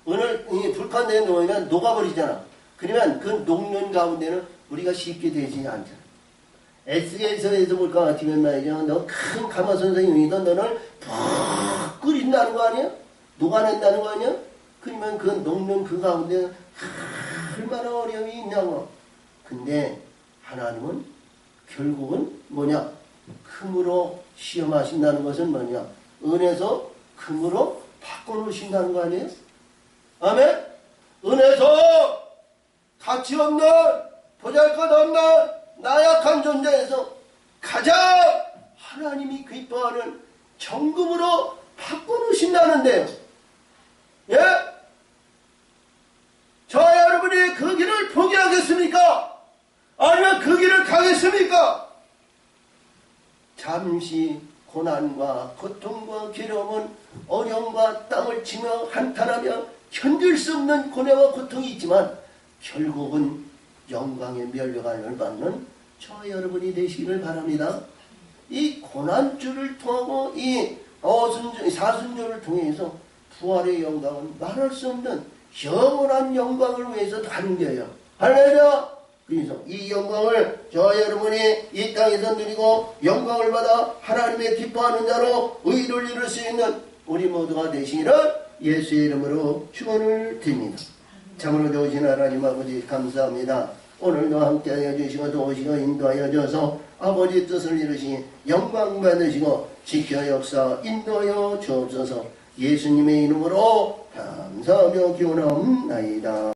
은을 이 불 가운데 넣으면 녹아버리잖아. 그러면 그 녹는 가운데는 우리가 쉽게 되지 않잖아. 에스겔서에서 볼 것 같으면 말이죠. 너 큰 가마선생님이다. 너를 푹 끓인다는 거 아니야? 녹아낸다는 거 아니야? 그러면 그 녹는 그 가운데 얼마나 어려움이 있냐고. 근데 하나님은 결국은 뭐냐? 금으로 시험하신다는 것은 뭐냐? 은에서 금으로 바꿔놓으신다는 거 아니에요? 아멘? 은에서 가치 없는 보잘것없는 나약한 존재에서 가장 하나님이 기뻐하는 정금으로 바꿔놓으신다는데요. 예? 저와 여러분이 그 길을 포기하겠습니까? 아니면 그 길을 가겠습니까? 잠시 고난과 고통과 괴로움은 어려움과 땀을 치며 한탄하며 견딜 수 없는 고뇌와 고통이 있지만 결국은 영광의 면류관을 받는 저와 여러분이 되시기를 바랍니다. 이 고난주를 통하고 이 사순주를 통해서 부활의 영광은 말할 수 없는 영원한 영광을 위해서 다룬겨요. 할렐루야! 그래서 이 영광을 저와 여러분이 이 땅에서 누리고 영광을 받아 하나님의 기뻐하는 자로 의를 이룰 수 있는 우리 모두가 되시기를 예수의 이름으로 축원을 드립니다. 참으로 좋으신 하나님 아버지 감사합니다. 오늘도 함께하여 주시고 도우시고 인도하여 줘서 아버지 뜻을 이루시니 영광 받으시고 지켜 역사 인도하여 주옵소서. 예수님의 이름으로 감사하며 기원하옵나이다.